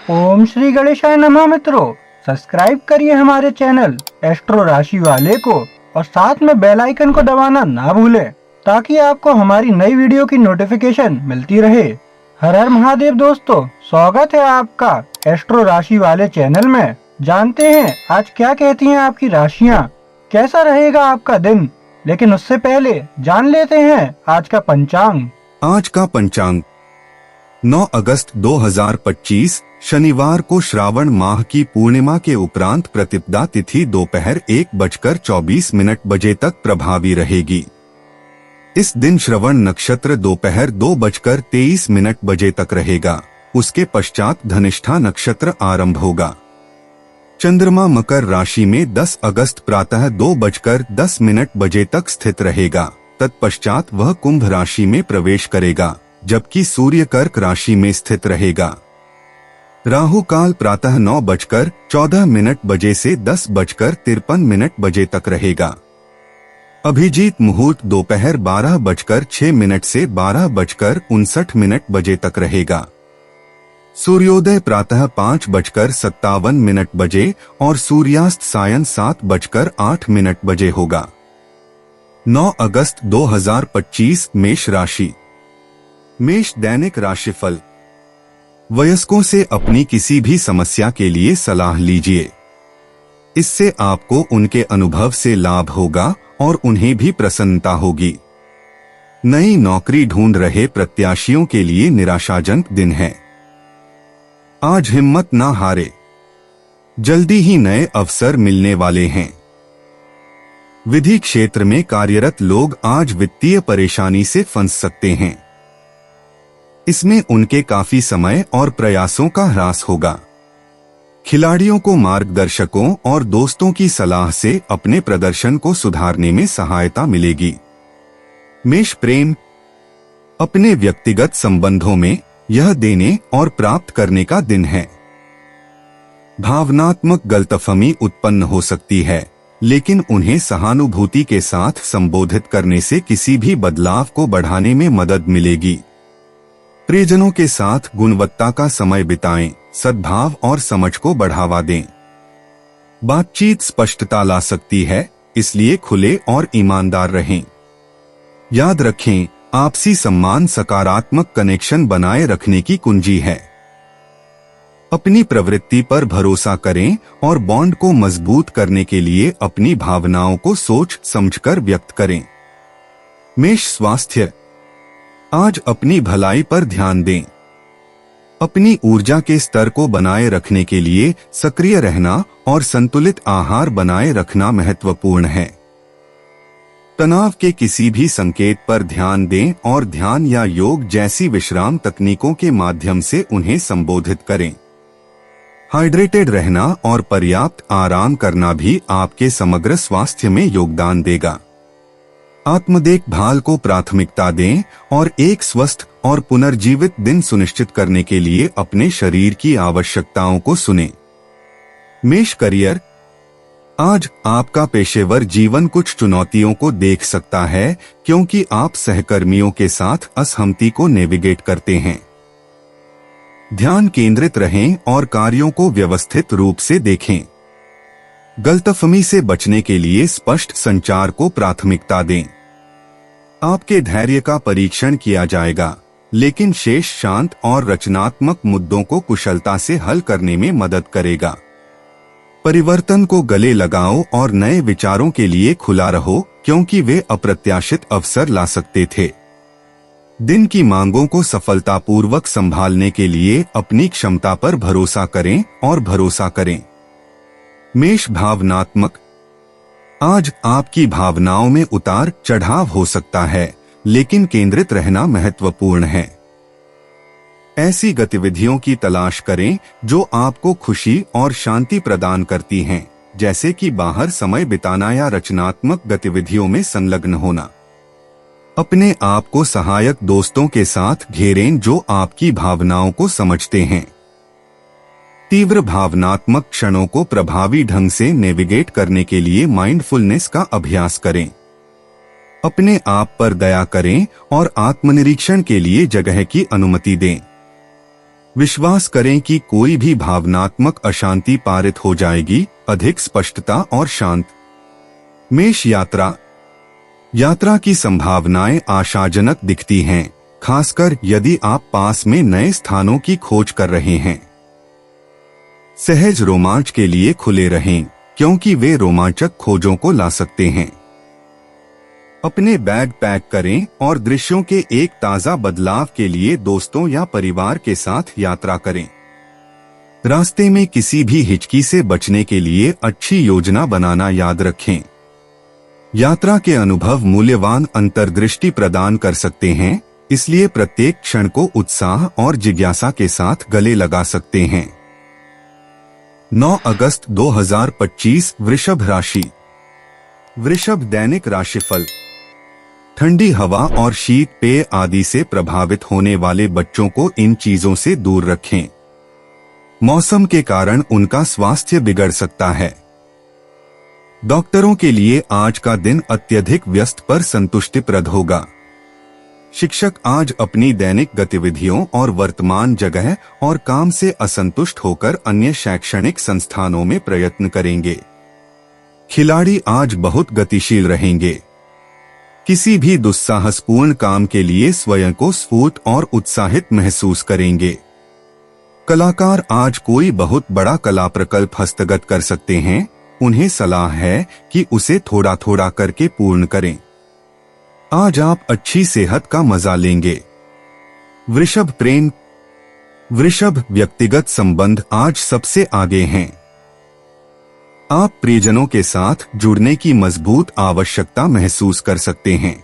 ओम श्री गणेशाय नमः। मित्रों, सब्सक्राइब करिए हमारे चैनल एस्ट्रो राशि वाले को और साथ में बेल आइकन को दबाना ना भूलें ताकि आपको हमारी नई वीडियो की नोटिफिकेशन मिलती रहे। हर हर महादेव दोस्तों, स्वागत है आपका एस्ट्रो राशि वाले चैनल में। जानते हैं आज क्या कहती हैं आपकी राशियां, कैसा रहेगा आपका दिन। लेकिन उससे पहले जान लेते हैं आज का पंचांग। आज का पंचांग 9 अगस्त 2025 शनिवार को श्रावण माह की पूर्णिमा के उपरांत प्रतिपदा तिथि दोपहर 1:24 बजे तक प्रभावी रहेगी। इस दिन श्रवण नक्षत्र दोपहर 2:23 बजे तक रहेगा। उसके पश्चात धनिष्ठा नक्षत्र आरंभ होगा। चंद्रमा मकर राशि में 10 अगस्त प्रातः 2:10 बजे तक स्थित रहेगा। तत्पश्चात वह कुंभ राशि में प्रवेश करेगा, जबकि सूर्य कर्क राशि में स्थित रहेगा। राहु काल प्रातः 9:14 बजे से 10:53 बजे तक रहेगा। अभिजीत मुहूर्त दोपहर 12:06 से 12:59 बजे तक रहेगा। सूर्योदय प्रातः 5:57 बजे और सूर्यास्त सायं 7:08 बजे होगा। 9 अगस्त 2025 मेष राशि। मेष दैनिक राशिफल। वयस्कों से अपनी किसी भी समस्या के लिए सलाह लीजिए। इससे आपको उनके अनुभव से लाभ होगा और उन्हें भी प्रसन्नता होगी। नई नौकरी ढूंढ रहे प्रत्याशियों के लिए निराशाजनक दिन है। आज हिम्मत ना हारे, जल्दी ही नए अवसर मिलने वाले हैं। विधि क्षेत्र में कार्यरत लोग आज वित्तीय परेशानी से फंस सकते हैं। इसमें उनके काफी समय और प्रयासों का ह्रास होगा। खिलाड़ियों को मार्गदर्शकों और दोस्तों की सलाह से अपने प्रदर्शन को सुधारने में सहायता मिलेगी। मेष प्रेम। अपने व्यक्तिगत संबंधों में यह देने और प्राप्त करने का दिन है। भावनात्मक गलतफहमी उत्पन्न हो सकती है, लेकिन उन्हें सहानुभूति के साथ संबोधित करने से किसी भी बदलाव को बढ़ाने में मदद मिलेगी। प्रियजनों के साथ गुणवत्ता का समय बिताएं, सद्भाव और समझ को बढ़ावा दें। बातचीत स्पष्टता ला सकती है, इसलिए खुले और ईमानदार रहें। याद रखें, आपसी सम्मान सकारात्मक कनेक्शन बनाए रखने की कुंजी है। अपनी प्रवृत्ति पर भरोसा करें और बॉन्ड को मजबूत करने के लिए अपनी भावनाओं को सोच समझकर व्यक्त करें। मेष स्वास्थ्य। आज अपनी भलाई पर ध्यान दें। अपनी ऊर्जा के स्तर को बनाए रखने के लिए सक्रिय रहना और संतुलित आहार बनाए रखना महत्वपूर्ण है। तनाव के किसी भी संकेत पर ध्यान दें और ध्यान या योग जैसी विश्राम तकनीकों के माध्यम से उन्हें संबोधित करें। हाइड्रेटेड रहना और पर्याप्त आराम करना भी आपके समग्र स्वास्थ्य में योगदान देगा। आत्म देखभाल को प्राथमिकता दें और एक स्वस्थ और पुनर्जीवित दिन सुनिश्चित करने के लिए अपने शरीर की आवश्यकताओं को सुनें। मेष करियर। आज आपका पेशेवर जीवन कुछ चुनौतियों को देख सकता है, क्योंकि आप सहकर्मियों के साथ असहमति को नेविगेट करते हैं। ध्यान केंद्रित रहें और कार्यों को व्यवस्थित रूप से देखें। गलतफहमी से बचने के लिए स्पष्ट संचार को प्राथमिकता दें। आपके धैर्य का परीक्षण किया जाएगा, लेकिन शेष शांत और रचनात्मक मुद्दों को कुशलता से हल करने में मदद करेगा। परिवर्तन को गले लगाओ और नए विचारों के लिए खुला रहो, क्योंकि वे अप्रत्याशित अवसर ला सकते थे। दिन की मांगों को सफलतापूर्वक संभालने के लिए अपनी क्षमता पर भरोसा करें और भरोसा करें। मेष भावनात्मक। आज आपकी भावनाओं में उतार चढ़ाव हो सकता है, लेकिन केंद्रित रहना महत्वपूर्ण है। ऐसी गतिविधियों की तलाश करें जो आपको खुशी और शांति प्रदान करती हैं, जैसे कि बाहर समय बिताना या रचनात्मक गतिविधियों में संलग्न होना। अपने आप को सहायक दोस्तों के साथ घेरें जो आपकी भावनाओं को समझते हैं। तीव्र भावनात्मक क्षणों को प्रभावी ढंग से नेविगेट करने के लिए माइंडफुलनेस का अभ्यास करें। अपने आप पर दया करें और आत्मनिरीक्षण के लिए जगह की अनुमति दें। विश्वास करें कि कोई भी भावनात्मक अशांति पारित हो जाएगी। अधिक स्पष्टता और शांत। मेष यात्रा। यात्रा की संभावनाएं आशाजनक दिखती हैं, खासकर यदि आप पास में नए स्थानों की खोज कर रहे हैं। सहज रोमांच के लिए खुले रहें, क्योंकि वे रोमांचक खोजों को ला सकते हैं। अपने बैग पैक करें और दृश्यों के एक ताजा बदलाव के लिए दोस्तों या परिवार के साथ यात्रा करें। रास्ते में किसी भी हिचकी से बचने के लिए अच्छी योजना बनाना याद रखें। यात्रा के अनुभव मूल्यवान अंतर्दृष्टि प्रदान कर सकते हैं, इसलिए प्रत्येक क्षण को उत्साह और जिज्ञासा के साथ गले लगा सकते हैं। 9 अगस्त 2025 वृषभ राशि। वृषभ दैनिक राशिफल। ठंडी हवा और शीत पेय आदि से प्रभावित होने वाले बच्चों को इन चीजों से दूर रखें। मौसम के कारण उनका स्वास्थ्य बिगड़ सकता है। डॉक्टरों के लिए आज का दिन अत्यधिक व्यस्त पर संतुष्टिप्रद होगा। शिक्षक आज अपनी दैनिक गतिविधियों और वर्तमान जगह और काम से असंतुष्ट होकर अन्य शैक्षणिक संस्थानों में प्रयत्न करेंगे। खिलाड़ी आज बहुत गतिशील रहेंगे। किसी भी दुस्साहसपूर्ण काम के लिए स्वयं को स्फूर्त और उत्साहित महसूस करेंगे। कलाकार आज कोई बहुत बड़ा कला प्रकल्प हस्तगत कर सकते हैं। उन्हें सलाह है कि उसे थोड़ा थोड़ा करके पूर्ण करें। आज आप अच्छी सेहत का मजा लेंगे। वृषभ प्रेम। वृषभ व्यक्तिगत संबंध आज सबसे आगे हैं। आप प्रियजनों के साथ जुड़ने की मजबूत आवश्यकता महसूस कर सकते हैं।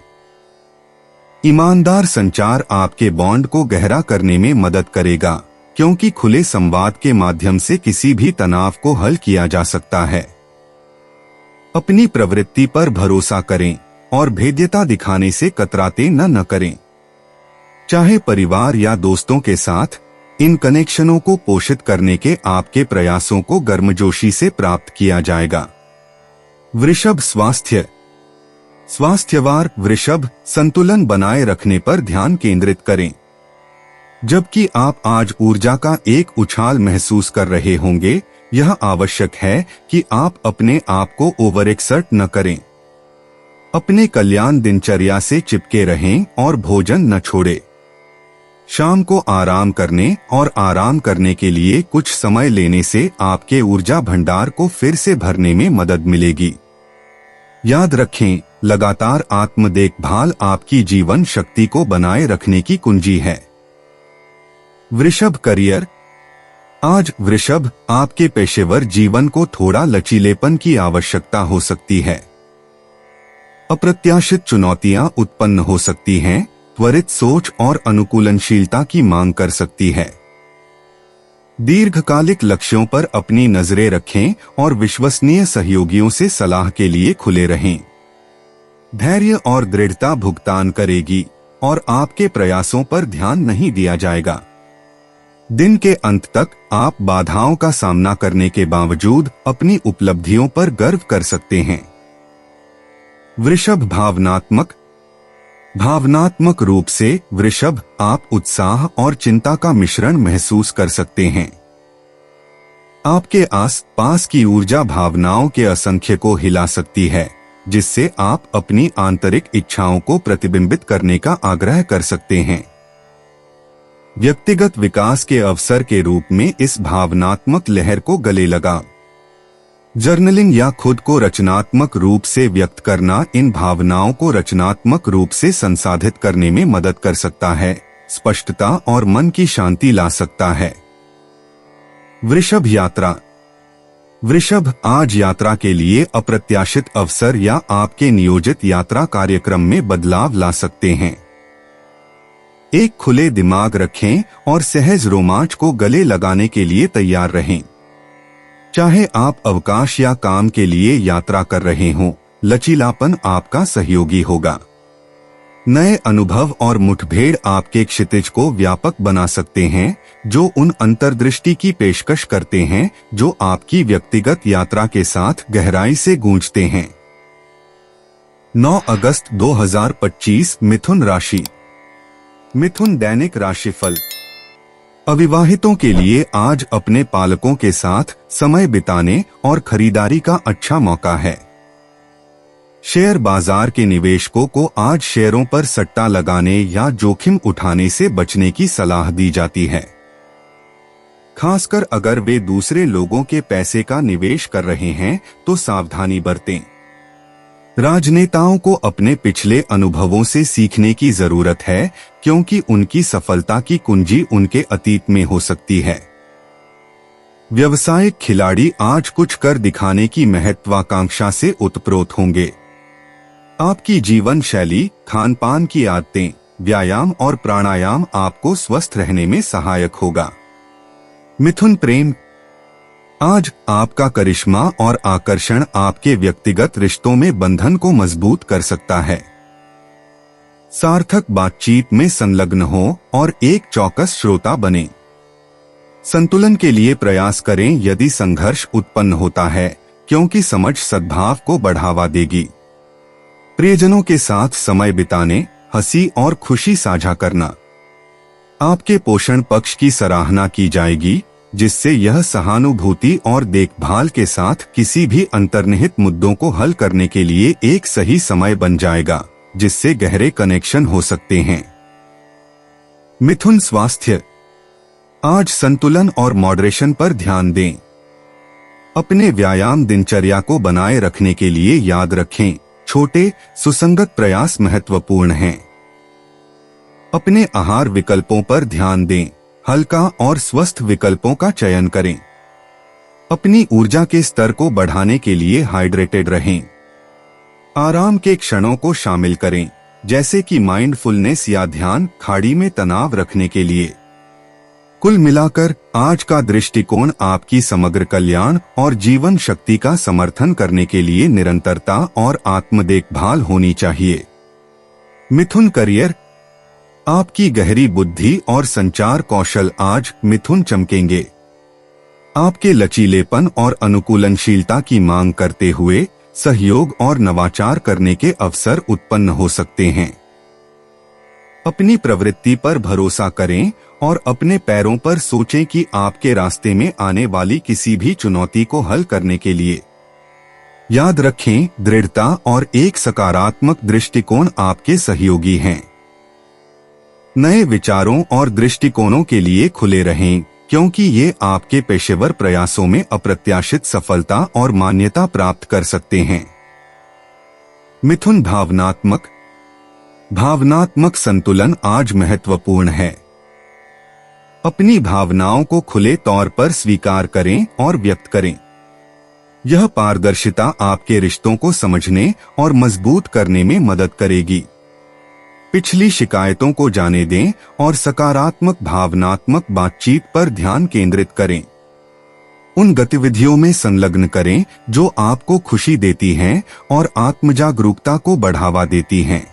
ईमानदार संचार आपके बॉन्ड को गहरा करने में मदद करेगा, क्योंकि खुले संवाद के माध्यम से किसी भी तनाव को हल किया जा सकता है। अपनी प्रवृत्ति पर भरोसा करें और भेद्यता दिखाने से कतराते न करें। चाहे परिवार या दोस्तों के साथ, इन कनेक्शनों को पोषित करने के आपके प्रयासों को गर्मजोशी से प्राप्त किया जाएगा। वृषभ स्वास्थ्य। स्वास्थ्यवार वृषभ संतुलन बनाए रखने पर ध्यान केंद्रित करें। जबकि आप आज ऊर्जा का एक उछाल महसूस कर रहे होंगे, यह आवश्यक है कि आप अपने आप को ओवर एक्सर्ट न करें। अपने कल्याण दिनचर्या से चिपके रहें और भोजन न छोड़ें। शाम को आराम करने और आराम करने के लिए कुछ समय लेने से आपके ऊर्जा भंडार को फिर से भरने में मदद मिलेगी। याद रखें, लगातार आत्म देखभाल आपकी जीवन शक्ति को बनाए रखने की कुंजी है। वृषभ करियर। आज वृषभ आपके पेशेवर जीवन को थोड़ा लचीलेपन की आवश्यकता हो सकती है। अप्रत्याशित चुनौतियां उत्पन्न हो सकती हैं, त्वरित सोच और अनुकूलनशीलता की मांग कर सकती है। दीर्घकालिक लक्ष्यों पर अपनी नजरें रखें और विश्वसनीय सहयोगियों से सलाह के लिए खुले रहें। धैर्य और दृढ़ता भुगतान करेगी और आपके प्रयासों पर ध्यान नहीं दिया जाएगा। दिन के अंत तक आप बाधाओं का सामना करने के बावजूद अपनी उपलब्धियों पर गर्व कर सकते हैं। वृषभ भावनात्मक रूप से वृषभ आप उत्साह और चिंता का मिश्रण महसूस कर सकते हैं। आपके आस पास की ऊर्जा भावनाओं के असंख्य को हिला सकती है, जिससे आप अपनी आंतरिक इच्छाओं को प्रतिबिंबित करने का आग्रह कर सकते हैं। व्यक्तिगत विकास के अवसर के रूप में इस भावनात्मक लहर को गले लगा। जर्नलिंग या खुद को रचनात्मक रूप से व्यक्त करना इन भावनाओं को रचनात्मक रूप से संसाधित करने में मदद कर सकता है, स्पष्टता और मन की शांति ला सकता है। वृषभ यात्रा। वृषभ आज यात्रा के लिए अप्रत्याशित अवसर या आपके नियोजित यात्रा कार्यक्रम में बदलाव ला सकते हैं। एक खुले दिमाग रखें और सहज रोमांच को गले लगाने के लिए तैयार रहें। चाहे आप अवकाश या काम के लिए यात्रा कर रहे हों, लचीलापन आपका सहयोगी होगा। नए अनुभव और मुठभेड़ आपके क्षितिज को व्यापक बना सकते हैं, जो उन अंतर्दृष्टि की पेशकश करते हैं जो आपकी व्यक्तिगत यात्रा के साथ गहराई से गूंजते हैं। 9 अगस्त 2025 मिथुन राशि। मिथुन दैनिक राशिफल। अविवाहितों के लिए आज अपने पालकों के साथ समय बिताने और खरीदारी का अच्छा मौका है। शेयर बाजार के निवेशकों को आज शेयरों पर सट्टा लगाने या जोखिम उठाने से बचने की सलाह दी जाती है, खासकर अगर वे दूसरे लोगों के पैसे का निवेश कर रहे हैं तो सावधानी बरतें। राजनेताओं को अपने पिछले अनुभवों से सीखने की जरूरत है, क्योंकि उनकी सफलता की कुंजी उनके अतीत में हो सकती है। व्यवसायिक खिलाड़ी आज कुछ कर दिखाने की महत्वाकांक्षा से उत्प्रोत होंगे। आपकी जीवन शैली, खान पान की आदतें, व्यायाम और प्राणायाम आपको स्वस्थ रहने में सहायक होगा। मिथुन प्रेम, आज आपका करिश्मा और आकर्षण आपके व्यक्तिगत रिश्तों में बंधन को मजबूत कर सकता है। सार्थक बातचीत में संलग्न हो और एक चौकस श्रोता बने। संतुलन के लिए प्रयास करें यदि संघर्ष उत्पन्न होता है, क्योंकि समझ सद्भाव को बढ़ावा देगी। प्रियजनों के साथ समय बिताने, हंसी और खुशी साझा करना। आपके पोषण पक्ष की सराहना की जाएगी, जिससे यह सहानुभूति और देखभाल के साथ किसी भी अंतर्निहित मुद्दों को हल करने के लिए एक सही समय बन जाएगा, जिससे गहरे कनेक्शन हो सकते हैं। मिथुन स्वास्थ्य, आज संतुलन और मॉडरेशन पर ध्यान दें। अपने व्यायाम दिनचर्या को बनाए रखने के लिए याद रखें, छोटे सुसंगत प्रयास महत्वपूर्ण हैं। अपने आहार विकल्पों पर ध्यान दें, हल्का और स्वस्थ विकल्पों का चयन करें। अपनी ऊर्जा के स्तर को बढ़ाने के लिए हाइड्रेटेड रहें। आराम के क्षणों को शामिल करें, जैसे कि माइंडफुलनेस या ध्यान, खाड़ी में तनाव रखने के लिए। कुल मिलाकर आज का दृष्टिकोण आपकी समग्र कल्याण और जीवन शक्ति का समर्थन करने के लिए निरंतरता और आत्म देखभाल होनी चाहिए। मिथुन करियर, आपकी गहरी बुद्धि और संचार कौशल आज मिथुन चमकेंगे। आपके लचीलेपन और अनुकूलनशीलता की मांग करते हुए सहयोग और नवाचार करने के अवसर उत्पन्न हो सकते हैं। अपनी प्रवृत्ति पर भरोसा करें और अपने पैरों पर सोचें कि आपके रास्ते में आने वाली किसी भी चुनौती को हल करने के लिए। याद रखें, दृढ़ता और एक सकारात्मक दृष्टिकोण आपके सहयोगी हैं। नए विचारों और दृष्टिकोणों के लिए खुले रहें, क्योंकि ये आपके पेशेवर प्रयासों में अप्रत्याशित सफलता और मान्यता प्राप्त कर सकते हैं। मिथुन भावनात्मक संतुलन आज महत्वपूर्ण है। अपनी भावनाओं को खुले तौर पर स्वीकार करें और व्यक्त करें। यह पारदर्शिता आपके रिश्तों को समझने और मजबूत करने में मदद करेगी। पिछली शिकायतों को जाने दें और सकारात्मक भावनात्मक बातचीत पर ध्यान केंद्रित करें। उन गतिविधियों में संलग्न करें जो आपको खुशी देती हैं और आत्मजागरूकता को बढ़ावा देती हैं।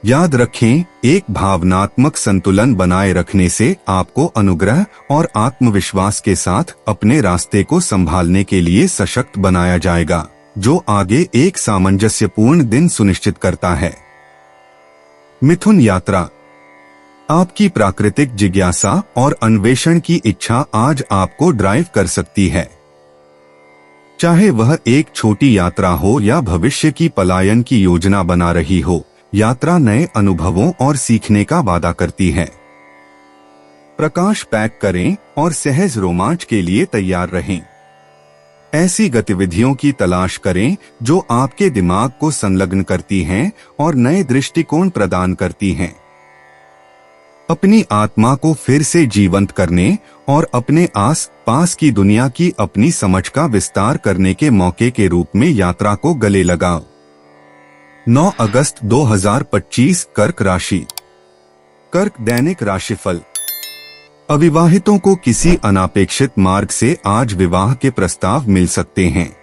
याद रखें, एक भावनात्मक संतुलन बनाए रखने से आपको अनुग्रह और आत्मविश्वास के साथ अपने रास्ते को संभालने के लिए सशक्त बनाया जाएगा, जो आगे एक सामंजस्यपूर्ण दिन सुनिश्चित करता है। मिथुन यात्रा, आपकी प्राकृतिक जिज्ञासा और अन्वेषण की इच्छा आज आपको ड्राइव कर सकती है। चाहे वह एक छोटी यात्रा हो या भविष्य की पलायन की योजना बना रही हो, यात्रा नए अनुभवों और सीखने का वादा करती है। प्रकाश पैक करें और सहज रोमांच के लिए तैयार रहें। ऐसी गतिविधियों की तलाश करें जो आपके दिमाग को संलग्न करती हैं और नए दृष्टिकोण प्रदान करती हैं। अपनी आत्मा को फिर से जीवंत करने और अपने आस पास की दुनिया की अपनी समझ का विस्तार करने के मौके के रूप में यात्रा को गले लगाओ। 9 अगस्त 2025 कर्क राशि। कर्क दैनिक राशिफल। अविवाहितों को किसी अनापेक्षित मार्ग से आज विवाह के प्रस्ताव मिल सकते हैं।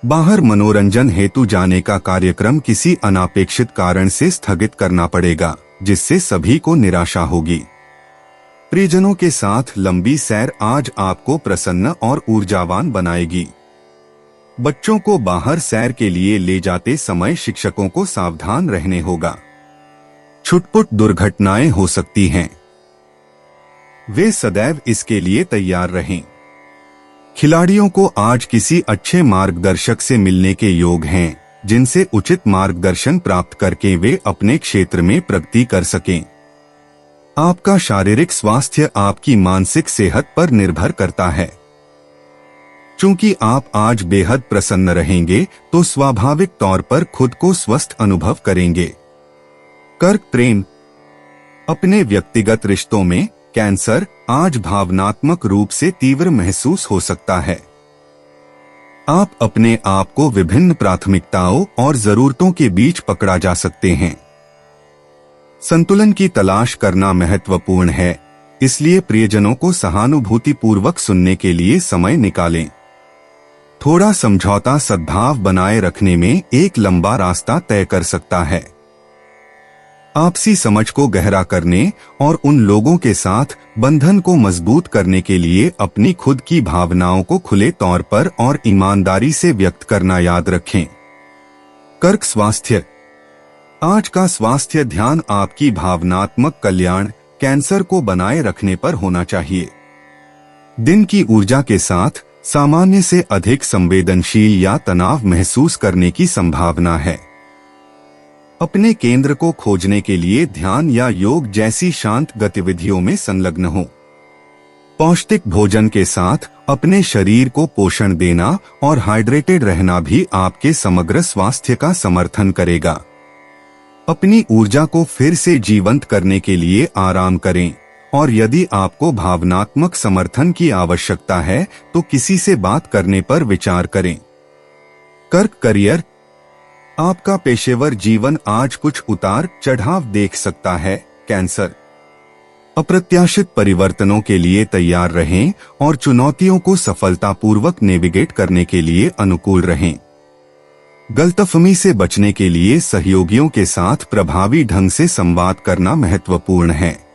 बाहर मनोरंजन हेतु जाने का कार्यक्रम किसी अनापेक्षित कारण से स्थगित करना पड़ेगा, जिससे सभी को निराशा होगी। प्रियजनों के साथ लंबी सैर आज आपको प्रसन्न और ऊर्जावान बनाएगी। बच्चों को बाहर सैर के लिए ले जाते समय शिक्षकों को सावधान रहने होगा। छुटपुट दुर्घटनाएं हो सकती हैं। वे सदैव इसके लिए तैयार रहें। खिलाड़ियों को आज किसी अच्छे मार्गदर्शक से मिलने के योग हैं, जिनसे उचित मार्गदर्शन प्राप्त करके वे अपने क्षेत्र में प्रगति कर सकें। आपका शारीरिक स्वास्थ्य आपकी मानसिक सेहत पर निर्भर करता है। चूंकि आप आज बेहद प्रसन्न रहेंगे, तो स्वाभाविक तौर पर खुद को स्वस्थ अनुभव करेंगे। कर्क प्रेम। अपने व्यक्तिगत रिश्तों में कैंसर आज भावनात्मक रूप से तीव्र महसूस हो सकता है। आप अपने आप को विभिन्न प्राथमिकताओं और जरूरतों के बीच पकड़ा जा सकते हैं। संतुलन की तलाश करना महत्वपूर्ण है, इसलिए प्रियजनों को सहानुभूतिपूर्वक सुनने के लिए समय निकालें। थोड़ा समझौता सद्भाव बनाए रखने में एक लंबा रास्ता तय कर सकता है। आपसी समझ को गहरा करने और उन लोगों के साथ बंधन को मजबूत करने के लिए अपनी खुद की भावनाओं को खुले तौर पर और ईमानदारी से व्यक्त करना याद रखें। कर्क स्वास्थ्य। आज का स्वास्थ्य ध्यान आपकी भावनात्मक कल्याण कैंसर को बनाए रखने पर होना चाहिए। दिन की ऊर्जा के साथ सामान्य से अधिक संवेदनशील या तनाव महसूस करने की संभावना है। अपने केंद्र को खोजने के लिए ध्यान या योग जैसी शांत गतिविधियों में संलग्न हो। पौष्टिक भोजन के साथ अपने शरीर को पोषण देना और हाइड्रेटेड रहना भी आपके समग्र स्वास्थ्य का समर्थन करेगा। अपनी ऊर्जा को फिर से जीवंत करने के लिए आराम करें, और यदि आपको भावनात्मक समर्थन की आवश्यकता है तो किसी से बात करने पर विचार करें। कर्क करियर। आपका पेशेवर जीवन आज कुछ उतार चढ़ाव देख सकता है। कैंसर अप्रत्याशित परिवर्तनों के लिए तैयार रहें और चुनौतियों को सफलतापूर्वक नेविगेट करने के लिए अनुकूल रहें। गलतफहमी से बचने के लिए सहयोगियों के साथ प्रभावी ढंग से संवाद करना महत्वपूर्ण है।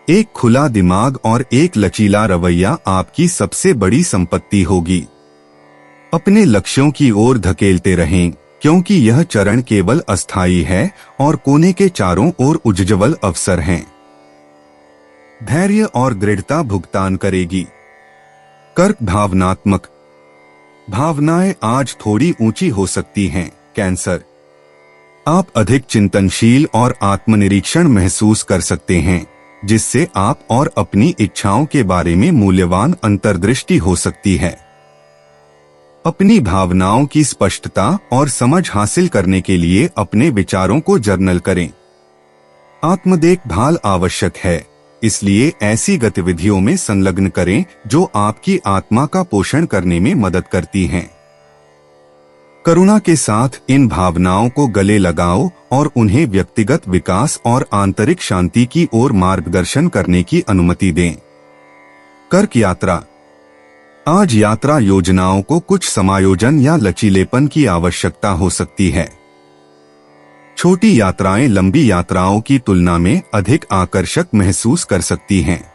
एक खुला दिमाग और एक लचीला रवैया आपकी सबसे बड़ी संपत्ति होगी। अपने लक्ष्यों की ओर धकेलते रहें, क्योंकि यह चरण केवल अस्थायी है और कोने के चारों ओर उज्ज्वल अवसर हैं। धैर्य और दृढ़ता भुगतान करेगी। कर्क भावनात्मक। भावनाएं आज थोड़ी ऊंची हो सकती हैं। कैंसर आप अधिक चिंतनशील और आत्मनिरीक्षण महसूस कर सकते हैं, जिससे आप और अपनी इच्छाओं के बारे में मूल्यवान अंतर्दृष्टि हो सकती है। अपनी भावनाओं की स्पष्टता और समझ हासिल करने के लिए अपने विचारों को जर्नल करें। आत्म देखभाल आवश्यक है, इसलिए ऐसी गतिविधियों में संलग्न करें जो आपकी आत्मा का पोषण करने में मदद करती हैं। करुणा के साथ इन भावनाओं को गले लगाओ और उन्हें व्यक्तिगत विकास और आंतरिक शांति की ओर मार्गदर्शन करने की अनुमति दें। कर्क यात्रा। आज यात्रा योजनाओं को कुछ समायोजन या लचीलेपन की आवश्यकता हो सकती है। छोटी यात्राएं लंबी यात्राओं की तुलना में अधिक आकर्षक महसूस कर सकती हैं।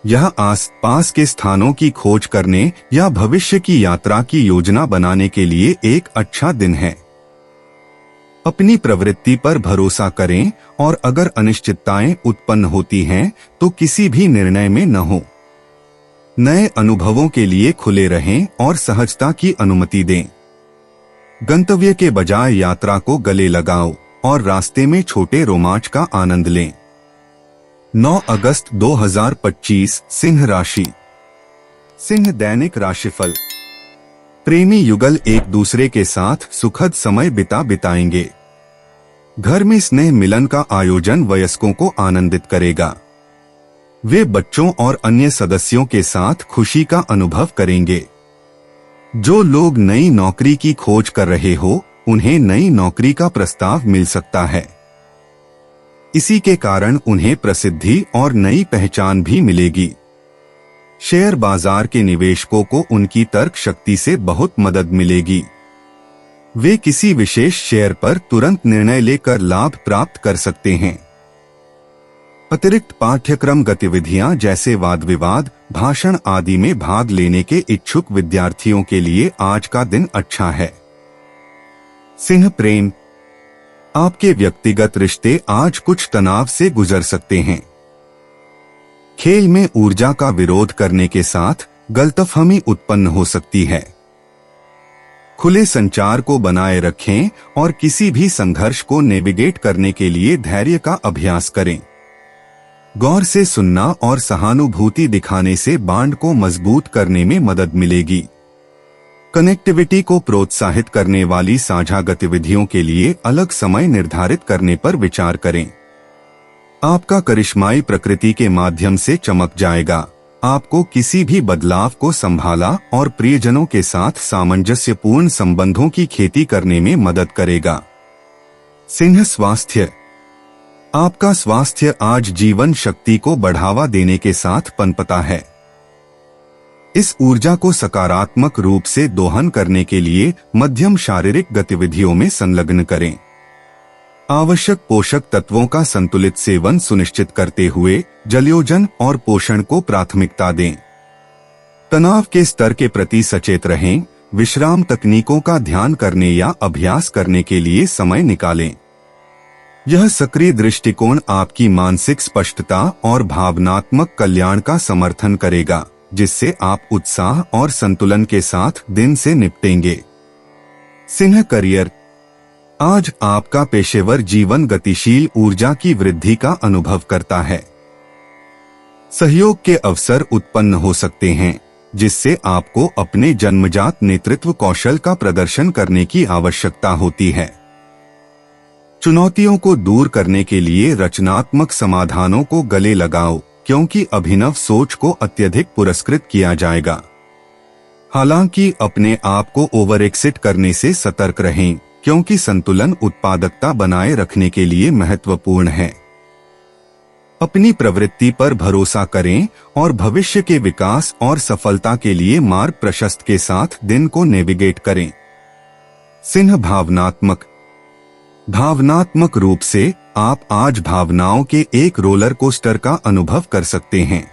यह आस-पास के स्थानों की खोज करने या भविष्य की यात्रा की योजना बनाने के लिए एक अच्छा दिन है। अपनी प्रवृत्ति पर भरोसा करें और अगर अनिश्चितताएं उत्पन्न होती हैं तो किसी भी निर्णय में न हो। नए अनुभवों के लिए खुले रहें और सहजता की अनुमति दें। गंतव्य के बजाय यात्रा को गले लगाओ और रास्ते में छोटे रोमांच का आनंद लें। 9 अगस्त 2025 सिंह राशि। सिंह दैनिक राशिफल। प्रेमी युगल एक दूसरे के साथ सुखद समय बिताएंगे। घर में स्नेह मिलन का आयोजन वयस्कों को आनंदित करेगा। वे बच्चों और अन्य सदस्यों के साथ खुशी का अनुभव करेंगे। जो लोग नई नौकरी की खोज कर रहे हो, उन्हें नई नौकरी का प्रस्ताव मिल सकता है। इसी के कारण उन्हें प्रसिद्धि और नई पहचान भी मिलेगी। शेयर बाजार के निवेशकों को उनकी तर्क शक्ति से बहुत मदद मिलेगी। वे किसी विशेष शेयर पर तुरंत निर्णय लेकर लाभ प्राप्त कर सकते हैं। अतिरिक्त पाठ्यक्रम गतिविधियां जैसे वाद विवाद, भाषण आदि में भाग लेने के इच्छुक विद्यार्थियों के लिए आज का दिन अच्छा है। सिंह प्रेम। आपके व्यक्तिगत रिश्ते आज कुछ तनाव से गुजर सकते हैं। खेल में ऊर्जा का विरोध करने के साथ गलतफहमी उत्पन्न हो सकती है। खुले संचार को बनाए रखें और किसी भी संघर्ष को नेविगेट करने के लिए धैर्य का अभ्यास करें। गौर से सुनना और सहानुभूति दिखाने से बांड को मजबूत करने में मदद मिलेगी। कनेक्टिविटी को प्रोत्साहित करने वाली साझा गतिविधियों के लिए अलग समय निर्धारित करने पर विचार करें। आपका करिश्माई प्रकृति के माध्यम से चमक जाएगा। आपको किसी भी बदलाव को संभाला और प्रियजनों के साथ सामंजस्यपूर्ण संबंधों की खेती करने में मदद करेगा। सिंह स्वास्थ्य। आपका स्वास्थ्य आज जीवन शक्ति को बढ़ावा देने के साथ पनपता है। इस ऊर्जा को सकारात्मक रूप से दोहन करने के लिए मध्यम शारीरिक गतिविधियों में संलग्न करें। आवश्यक पोषक तत्वों का संतुलित सेवन सुनिश्चित करते हुए जलयोजन और पोषण को प्राथमिकता दें। तनाव के स्तर के प्रति सचेत रहें। विश्राम तकनीकों का ध्यान करने या अभ्यास करने के लिए समय निकालें। यह सक्रिय दृष्टिकोण आपकी मानसिक स्पष्टता और भावनात्मक कल्याण का समर्थन करेगा, जिससे आप उत्साह और संतुलन के साथ दिन से निपटेंगे। सिंह करियर। आज आपका पेशेवर जीवन गतिशील ऊर्जा की वृद्धि का अनुभव करता है। सहयोग के अवसर उत्पन्न हो सकते हैं, जिससे आपको अपने जन्मजात नेतृत्व कौशल का प्रदर्शन करने की आवश्यकता होती है। चुनौतियों को दूर करने के लिए रचनात्मक समाधानों को गले लगाओ, क्योंकि अभिनव सोच को अत्यधिक पुरस्कृत किया जाएगा। हालांकि अपने आप को ओवर एक्सिट करने से सतर्क रहें, क्योंकि संतुलन उत्पादकता बनाए रखने के लिए महत्वपूर्ण है। अपनी प्रवृत्ति पर भरोसा करें और भविष्य के विकास और सफलता के लिए मार्ग प्रशस्त के साथ दिन को नेविगेट करें। सिंह भावनात्मक रूप से आप आज भावनाओं के एक रोलर कोस्टर का अनुभव कर सकते हैं।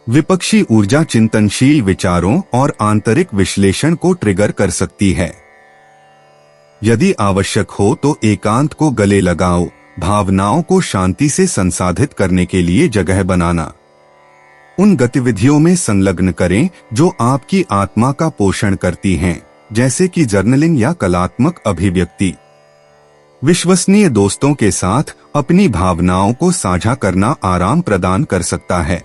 विपक्षी ऊर्जा चिंतनशील विचारों और आंतरिक विश्लेषण को ट्रिगर कर सकती है। यदि आवश्यक हो तो एकांत को गले लगाओ। भावनाओं को शांति से संसाधित करने के लिए जगह बनाना। उन गतिविधियों में संलग्न करें जो आपकी आत्मा का पोषण करती हैं, जैसे कि जर्नलिंग या कलात्मक अभिव्यक्ति। विश्वसनीय दोस्तों के साथ अपनी भावनाओं को साझा करना आराम प्रदान कर सकता है।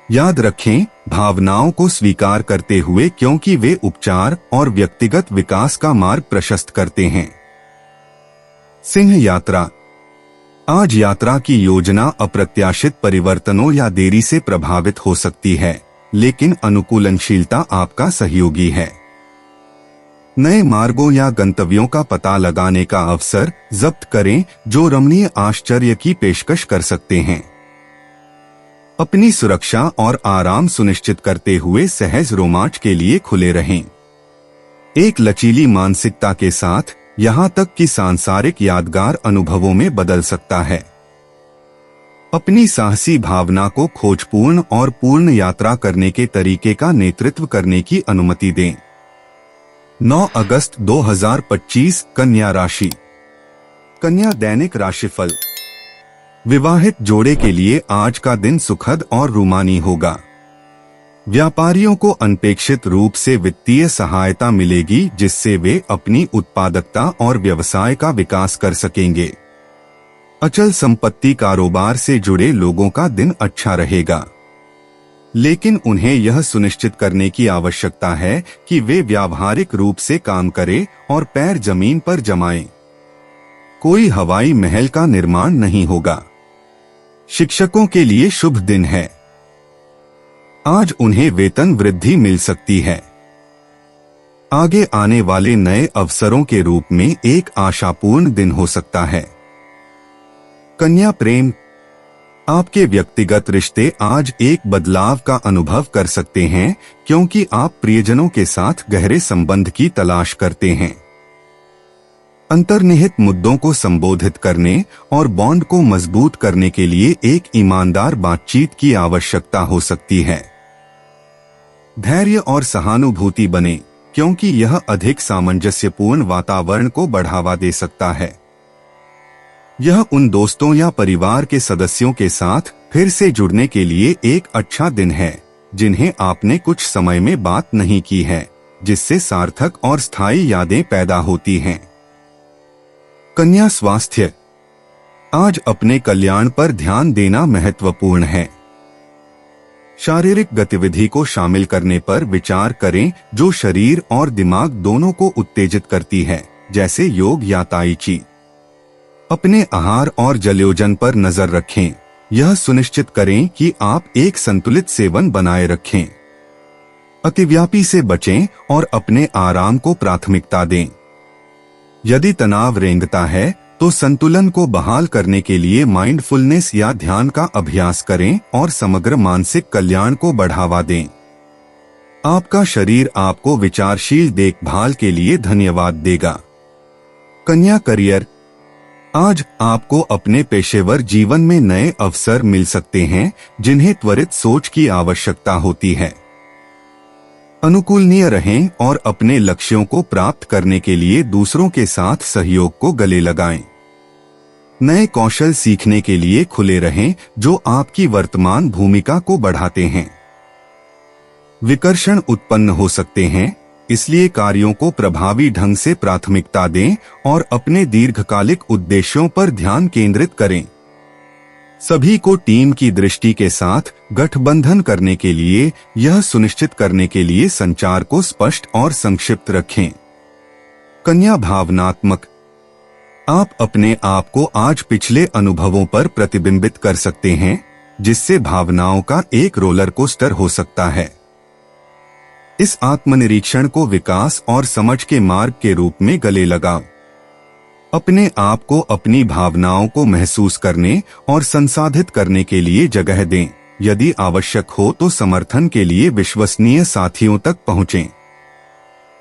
याद रखें, भावनाओं को स्वीकार करते हुए, क्योंकि वे उपचार और व्यक्तिगत विकास का मार्ग प्रशस्त करते हैं। सिंह यात्रा। आज यात्रा की योजना अप्रत्याशित परिवर्तनों या देरी से प्रभावित हो सकती है, लेकिन अनुकूलनशीलता आपका सहयोगी है। नए मार्गों या गंतव्यों का पता लगाने का अवसर जब्त करें जो रमणीय आश्चर्य की पेशकश कर सकते हैं। अपनी सुरक्षा और आराम सुनिश्चित करते हुए सहज रोमांच के लिए खुले रहें। एक लचीली मानसिकता के साथ यहाँ तक कि सांसारिक यादगार अनुभवों में बदल सकता है। अपनी साहसी भावना को खोजपूर्ण और पूर्ण यात्रा करने के तरीके का नेतृत्व करने की अनुमति दें। 9 अगस्त 2025 कन्या राशि। कन्या दैनिक राशिफल। विवाहित जोड़े के लिए आज का दिन सुखद और रूमानी होगा। व्यापारियों को अनपेक्षित रूप से वित्तीय सहायता मिलेगी, जिससे वे अपनी उत्पादकता और व्यवसाय का विकास कर सकेंगे। अचल संपत्ति कारोबार से जुड़े लोगों का दिन अच्छा रहेगा, लेकिन उन्हें यह सुनिश्चित करने की आवश्यकता है कि वे व्यावहारिक रूप से काम करें और पैर जमीन पर जमाएं। कोई हवाई महल का निर्माण नहीं होगा। शिक्षकों के लिए शुभ दिन है। आज उन्हें वेतन वृद्धि मिल सकती है। आगे आने वाले नए अवसरों के रूप में एक आशापूर्ण दिन हो सकता है। कन्या प्रेम। आपके व्यक्तिगत रिश्ते आज एक बदलाव का अनुभव कर सकते हैं, क्योंकि आप प्रियजनों के साथ गहरे संबंध की तलाश करते हैं। अंतर्निहित मुद्दों को संबोधित करने और बॉन्ड को मजबूत करने के लिए एक ईमानदार बातचीत की आवश्यकता हो सकती है। धैर्य और सहानुभूति बने, क्योंकि यह अधिक सामंजस्यपूर्ण वातावरण को बढ़ावा दे सकता है। यह उन दोस्तों या परिवार के सदस्यों के साथ फिर से जुड़ने के लिए एक अच्छा दिन है, जिन्हें आपने कुछ समय में बात नहीं की है, जिससे सार्थक और स्थायी यादें पैदा होती हैं। कन्या स्वास्थ्य। आज अपने कल्याण पर ध्यान देना महत्वपूर्ण है। शारीरिक गतिविधि को शामिल करने पर विचार करें जो शरीर और दिमाग दोनों को उत्तेजित करती है, जैसे योग या ताई ची। अपने आहार और जलयोजन पर नजर रखें। यह सुनिश्चित करें कि आप एक संतुलित सेवन बनाए रखें। अतिव्यापी से बचें और अपने आराम को प्राथमिकता दें। यदि तनाव रेंगता है तो संतुलन को बहाल करने के लिए माइंडफुलनेस या ध्यान का अभ्यास करें और समग्र मानसिक कल्याण को बढ़ावा दें। आपका शरीर आपको विचारशील देखभाल के लिए धन्यवाद देगा। कन्या करियर। आज आपको अपने पेशेवर जीवन में नए अवसर मिल सकते हैं, जिन्हें त्वरित सोच की आवश्यकता होती है। अनुकूलनीय रहें और अपने लक्ष्यों को प्राप्त करने के लिए दूसरों के साथ सहयोग को गले लगाएं। नए कौशल सीखने के लिए खुले रहें जो आपकी वर्तमान भूमिका को बढ़ाते हैं। विकर्षण उत्पन्न हो सकते हैं, इसलिए कार्यों को प्रभावी ढंग से प्राथमिकता दें और अपने दीर्घकालिक उद्देश्यों पर ध्यान केंद्रित करें। सभी को टीम की दृष्टि के साथ गठबंधन करने के लिए यह सुनिश्चित करने के लिए संचार को स्पष्ट और संक्षिप्त रखें। कन्या भावनात्मक। आप अपने आप को आज पिछले अनुभवों पर प्रतिबिंबित कर सकते हैं, जिससे भावनाओं का एक रोलर कोस्टर हो सकता है। इस आत्मनिरीक्षण को विकास और समझ के मार्ग के रूप में गले लगाओ। अपने आप को अपनी भावनाओं को महसूस करने और संसाधित करने के लिए जगह दें। यदि आवश्यक हो तो समर्थन के लिए विश्वसनीय साथियों तक पहुंचें।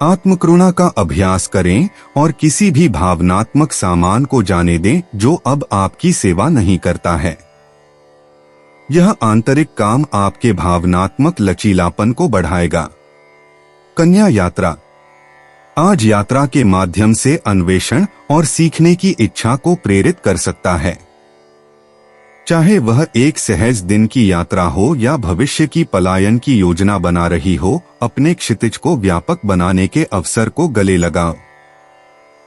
आत्मकरुणा का अभ्यास करें और किसी भी भावनात्मक सामान को जाने दें जो अब आपकी सेवा नहीं करता है। यह आंतरिक काम आपके भावनात्मक लचीलापन को बढ़ाएगा। कन्या यात्रा। आज यात्रा के माध्यम से अन्वेषण और सीखने की इच्छा को प्रेरित कर सकता है। चाहे वह एक सहज दिन की यात्रा हो या भविष्य की पलायन की योजना बना रही हो, अपने क्षितिज को व्यापक बनाने के अवसर को गले लगाओ।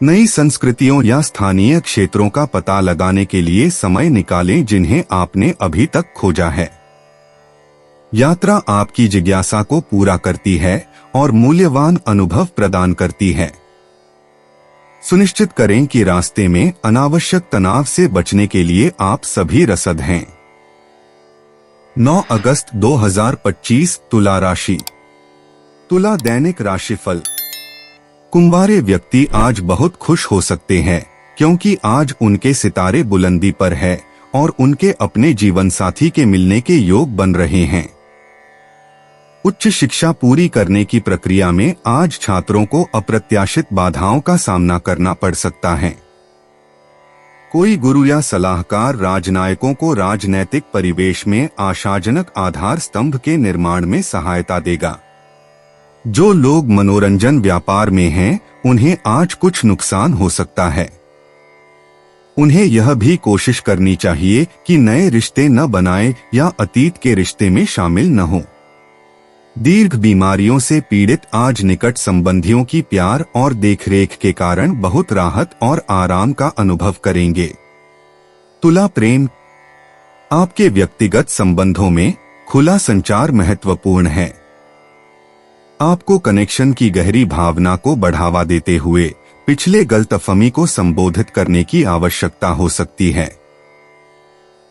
नई संस्कृतियों या स्थानीय क्षेत्रों का पता लगाने के लिए समय निकालें जिन्हें आपने अभी तक खोजा है। यात्रा आपकी जिज्ञासा को पूरा करती है और मूल्यवान अनुभव प्रदान करती है। सुनिश्चित करें कि रास्ते में अनावश्यक तनाव से बचने के लिए आप सभी रसद हैं। 9 अगस्त 2025 तुला राशि। तुला दैनिक राशिफल। कुंवारे व्यक्ति आज बहुत खुश हो सकते हैं क्योंकि आज उनके सितारे बुलंदी पर है और उनके अपने जीवन साथी के मिलने के योग बन रहे हैं। उच्च शिक्षा पूरी करने की प्रक्रिया में आज छात्रों को अप्रत्याशित बाधाओं का सामना करना पड़ सकता है। कोई गुरु या सलाहकार राजनयिकों को राजनैतिक परिवेश में आशाजनक आधार स्तंभ के निर्माण में सहायता देगा। जो लोग मनोरंजन व्यापार में हैं, उन्हें आज कुछ नुकसान हो सकता है। उन्हें यह भी कोशिश करनी चाहिए कि नए रिश्ते न बनाएं या अतीत के रिश्ते में शामिल न हों। दीर्घ बीमारियों से पीड़ित आज निकट संबंधियों की प्यार और देखरेख के कारण बहुत राहत और आराम का अनुभव करेंगे। तुला प्रेम। आपके व्यक्तिगत संबंधों में खुला संचार महत्वपूर्ण है। आपको कनेक्शन की गहरी भावना को बढ़ावा देते हुए पिछले गलतफहमी को संबोधित करने की आवश्यकता हो सकती है।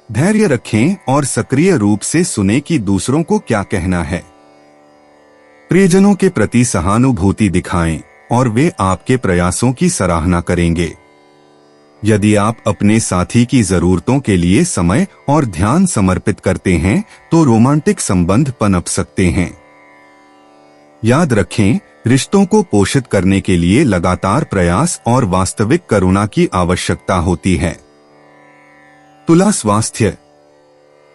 धैर्य रखें और सक्रिय रूप से सुनें कि दूसरों को क्या कहना है। प्रियजनों के प्रति सहानुभूति दिखाएं और वे आपके प्रयासों की सराहना करेंगे। यदि आप अपने साथी की जरूरतों के लिए समय और ध्यान समर्पित करते हैं तो रोमांटिक संबंध पनप सकते हैं। याद रखें, रिश्तों को पोषित करने के लिए लगातार प्रयास और वास्तविक करुणा की आवश्यकता होती है। तुला स्वास्थ्य।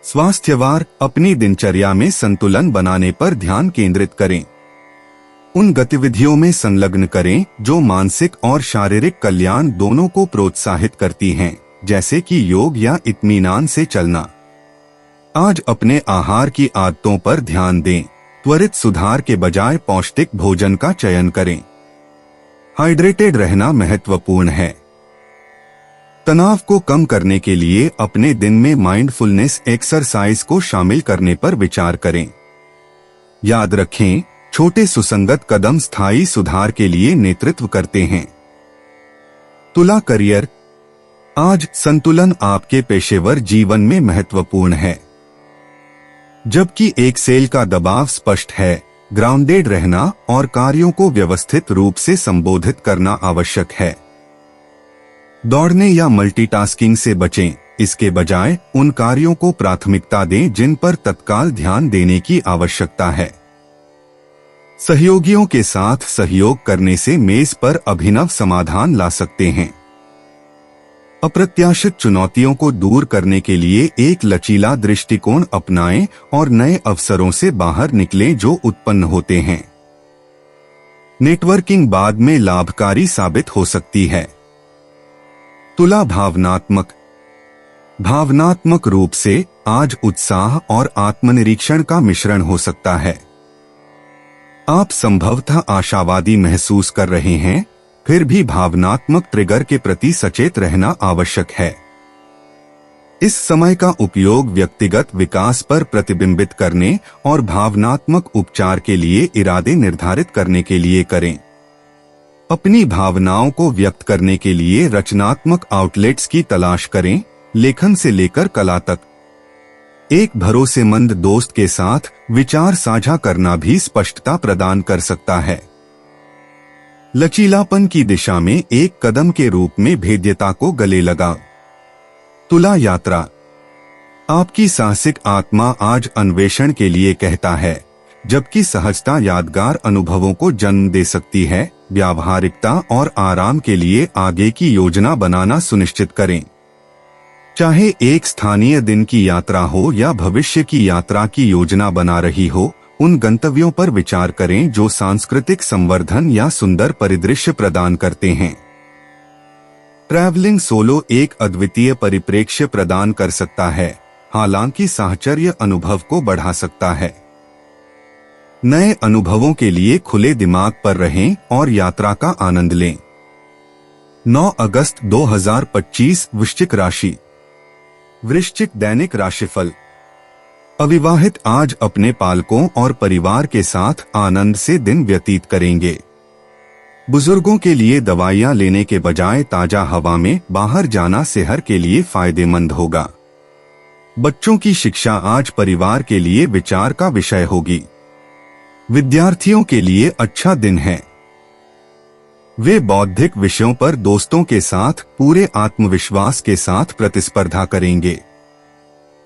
स्वास्थ्यवार अपनी दिनचर्या में संतुलन बनाने पर ध्यान केंद्रित करें। उन गतिविधियों में संलग्न करें जो मानसिक और शारीरिक कल्याण दोनों को प्रोत्साहित करती हैं, जैसे कि योग या इत्मीनान से चलना। आज अपने आहार की आदतों पर ध्यान दें। त्वरित सुधार के बजाय पौष्टिक भोजन का चयन करें। हाइड्रेटेड रहना महत्वपूर्ण है। तनाव को कम करने के लिए अपने दिन में माइंडफुलनेस एक्सरसाइज को शामिल करने पर विचार करें। याद रखें, छोटे सुसंगत कदम स्थायी सुधार के लिए नेतृत्व करते हैं। तुला करियर। आज संतुलन आपके पेशेवर जीवन में महत्वपूर्ण है। जबकि एक्सेल का दबाव स्पष्ट है, ग्राउंडेड रहना और कार्यों को व्यवस्थित रूप से संबोधित करना आवश्यक है। दौड़ने या मल्टीटास्किंग से बचें, इसके बजाय उन कार्यों को प्राथमिकता दें जिन पर तत्काल ध्यान देने की आवश्यकता है। सहयोगियों के साथ सहयोग करने से मेज पर अभिनव समाधान ला सकते हैं। अप्रत्याशित चुनौतियों को दूर करने के लिए एक लचीला दृष्टिकोण अपनाएं और नए अवसरों से बाहर निकलें जो उत्पन्न होते हैं। नेटवर्किंग बाद में लाभकारी साबित हो सकती है। तुला भावनात्मक रूप से आज उत्साह और आत्मनिरीक्षण का मिश्रण हो सकता है। आप संभवतः आशावादी महसूस कर रहे हैं, फिर भी भावनात्मक ट्रिगर के प्रति सचेत रहना आवश्यक है। इस समय का उपयोग व्यक्तिगत विकास पर प्रतिबिंबित करने और भावनात्मक उपचार के लिए इरादे निर्धारित करने के लिए करें। अपनी भावनाओं को व्यक्त करने के लिए रचनात्मक आउटलेट्स की तलाश करें, लेखन से लेकर कला तक। एक भरोसेमंद दोस्त के साथ विचार साझा करना भी स्पष्टता प्रदान कर सकता है। लचीलापन की दिशा में एक कदम के रूप में भेद्यता को गले लगा। तुला यात्रा। आपकी साहसिक आत्मा आज अन्वेषण के लिए कहता है, जबकि सहजता यादगार अनुभवों को जन्म दे सकती है। व्यावहारिकता और आराम के लिए आगे की योजना बनाना सुनिश्चित करें। चाहे एक स्थानीय दिन की यात्रा हो या भविष्य की यात्रा की योजना बना रही हो, उन गंतव्यों पर विचार करें जो सांस्कृतिक संवर्धन या सुंदर परिदृश्य प्रदान करते हैं। ट्रैवलिंग सोलो एक अद्वितीय परिप्रेक्ष्य प्रदान कर सकता है, हालांकि साहचर्य अनुभव को बढ़ा सकता है। नए अनुभवों के लिए खुले दिमाग पर रहें और यात्रा का आनंद लें। 9 अगस्त 2025 वृश्चिक राशि। वृश्चिक दैनिक राशिफल। अविवाहित आज अपने पालकों और परिवार के साथ आनंद से दिन व्यतीत करेंगे। बुजुर्गों के लिए दवाइयां लेने के बजाय ताजा हवा में बाहर जाना सेहत के लिए फायदेमंद होगा। बच्चों की शिक्षा आज परिवार के लिए विचार का विषय होगी। विद्यार्थियों के लिए अच्छा दिन है। वे बौद्धिक विषयों पर दोस्तों के साथ पूरे आत्मविश्वास के साथ प्रतिस्पर्धा करेंगे।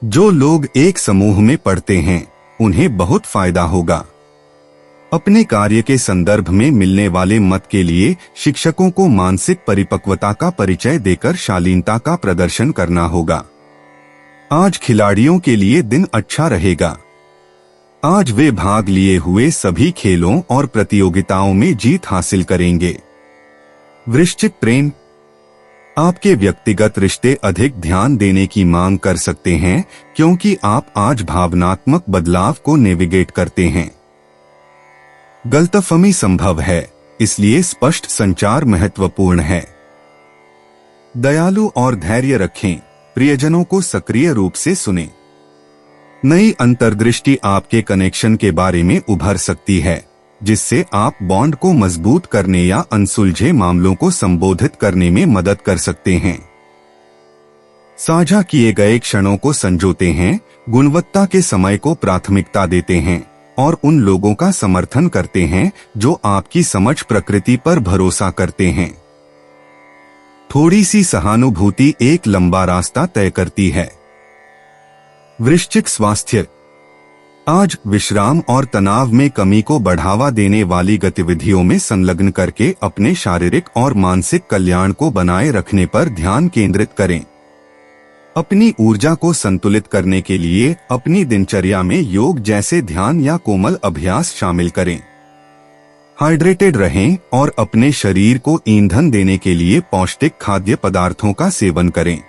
जो लोग एक समूह में पढ़ते हैं, उन्हें बहुत फायदा होगा। अपने कार्य के संदर्भ में मिलने वाले मत के लिए शिक्षकों को मानसिक परिपक्वता का परिचय देकर शालीनता का प्रदर्शन करना होगा। आज खिलाड़ियों के लिए दिन अच्छा रहेगा। आज वे भाग लिए हुए सभी खेलों और प्रतियोगिताओं में जीत हासिल करेंगे। वृश्चिक प्रेम। आपके व्यक्तिगत रिश्ते अधिक ध्यान देने की मांग कर सकते हैं, क्योंकि आप आज भावनात्मक बदलाव को नेविगेट करते हैं। गलतफहमी संभव है, इसलिए स्पष्ट संचार महत्वपूर्ण है। दयालु और धैर्य रखें, प्रियजनों को सक्रिय रूप से सुनें। नई अंतर्दृष्टि आपके कनेक्शन के बारे में उभर सकती है, जिससे आप बॉन्ड को मजबूत करने या अनसुलझे मामलों को संबोधित करने में मदद कर सकते हैं। साझा किए गए क्षणों को संजोते हैं, गुणवत्ता के समय को प्राथमिकता देते हैं और उन लोगों का समर्थन करते हैं जो आपकी समझ प्रकृति पर भरोसा करते हैं। थोड़ी सी सहानुभूति एक लंबा रास्ता तय करती है। वृश्चिक स्वास्थ्य। आज विश्राम और तनाव में कमी को बढ़ावा देने वाली गतिविधियों में संलग्न करके अपने शारीरिक और मानसिक कल्याण को बनाए रखने पर ध्यान केंद्रित करें। अपनी ऊर्जा को संतुलित करने के लिए अपनी दिनचर्या में योग जैसे ध्यान या कोमल अभ्यास शामिल करें। हाइड्रेटेड रहें और अपने शरीर को ईंधन देने के लिए पौष्टिक खाद्य पदार्थों का सेवन करें।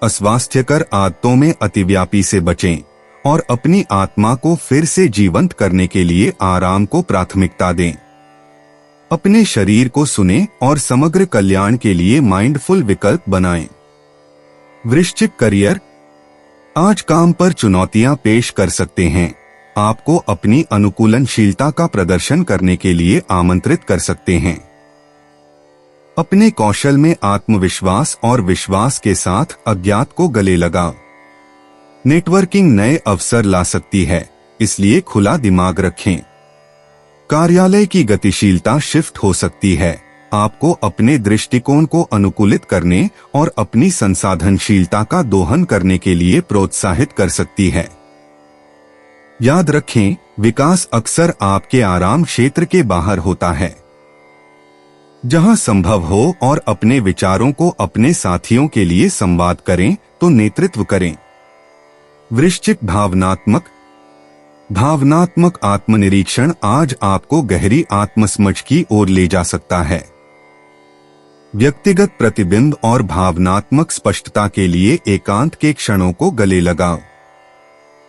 अस्वास्थ्यकर आदतों में अतिव्यापी से बचें और अपनी आत्मा को फिर से जीवंत करने के लिए आराम को प्राथमिकता दें। अपने शरीर को सुनें और समग्र कल्याण के लिए माइंडफुल विकल्प बनाएं। वृश्चिक करियर, आज काम पर चुनौतियां पेश कर सकते हैं। आपको अपनी अनुकूलनशीलता का प्रदर्शन करने के लिए आमंत्रित कर सकते हैं। अपने कौशल में आत्मविश्वास और विश्वास के साथ अज्ञात को गले लगाओ। नेटवर्किंग नए अवसर ला सकती है, इसलिए खुला दिमाग रखें। कार्यालय की गतिशीलता शिफ्ट हो सकती है। आपको अपने दृष्टिकोण को अनुकूलित करने और अपनी संसाधनशीलता का दोहन करने के लिए प्रोत्साहित कर सकती है। याद रखें, विकास अक्सर आपके आराम क्षेत्र के बाहर होता है। जहां संभव हो और अपने विचारों को अपने साथियों के लिए संवाद करें तो नेतृत्व करें। वृश्चिक भावनात्मक आत्मनिरीक्षण आज आपको गहरी आत्मसमझ की ओर ले जा सकता है। व्यक्तिगत प्रतिबिंब और भावनात्मक स्पष्टता के लिए एकांत के क्षणों को गले लगाओ।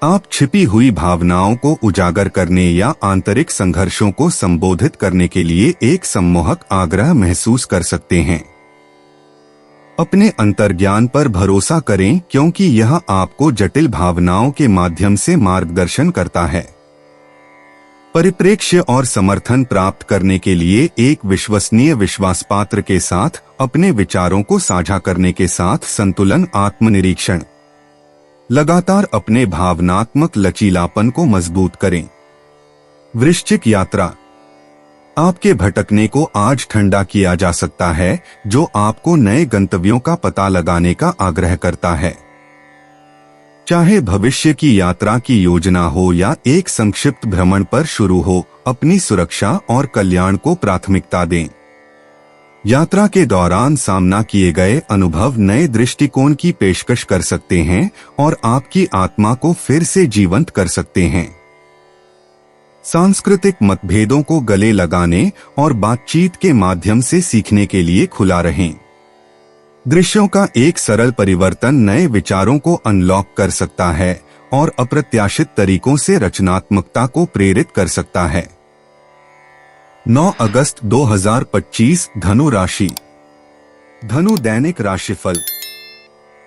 आप छिपी हुई भावनाओं को उजागर करने या आंतरिक संघर्षों को संबोधित करने के लिए एक सम्मोहक आग्रह महसूस कर सकते हैं। अपने अंतर्ज्ञान पर भरोसा करें, क्योंकि यह आपको जटिल भावनाओं के माध्यम से मार्गदर्शन करता है। परिप्रेक्ष्य और समर्थन प्राप्त करने के लिए एक विश्वसनीय विश्वासपात्र के साथ अपने विचारों को साझा करने के साथ संतुलन आत्मनिरीक्षण। लगातार अपने भावनात्मक लचीलापन को मजबूत करें। वृश्चिक यात्रा, आपके भटकने को आज ठंडा किया जा सकता है, जो आपको नए गंतव्यों का पता लगाने का आग्रह करता है। चाहे भविष्य की यात्रा की योजना हो या एक संक्षिप्त भ्रमण पर शुरू हो, अपनी सुरक्षा और कल्याण को प्राथमिकता दें। यात्रा के दौरान सामना किए गए अनुभव नए दृष्टिकोण की पेशकश कर सकते हैं और आपकी आत्मा को फिर से जीवंत कर सकते हैं। सांस्कृतिक मतभेदों को गले लगाने और बातचीत के माध्यम से सीखने के लिए खुला रहें। दृश्यों का एक सरल परिवर्तन नए विचारों को अनलॉक कर सकता है और अप्रत्याशित तरीकों से रचनात्मकता को प्रेरित कर सकता है। 9 अगस्त 2025 धनु राशि। धनु दैनिक राशिफल,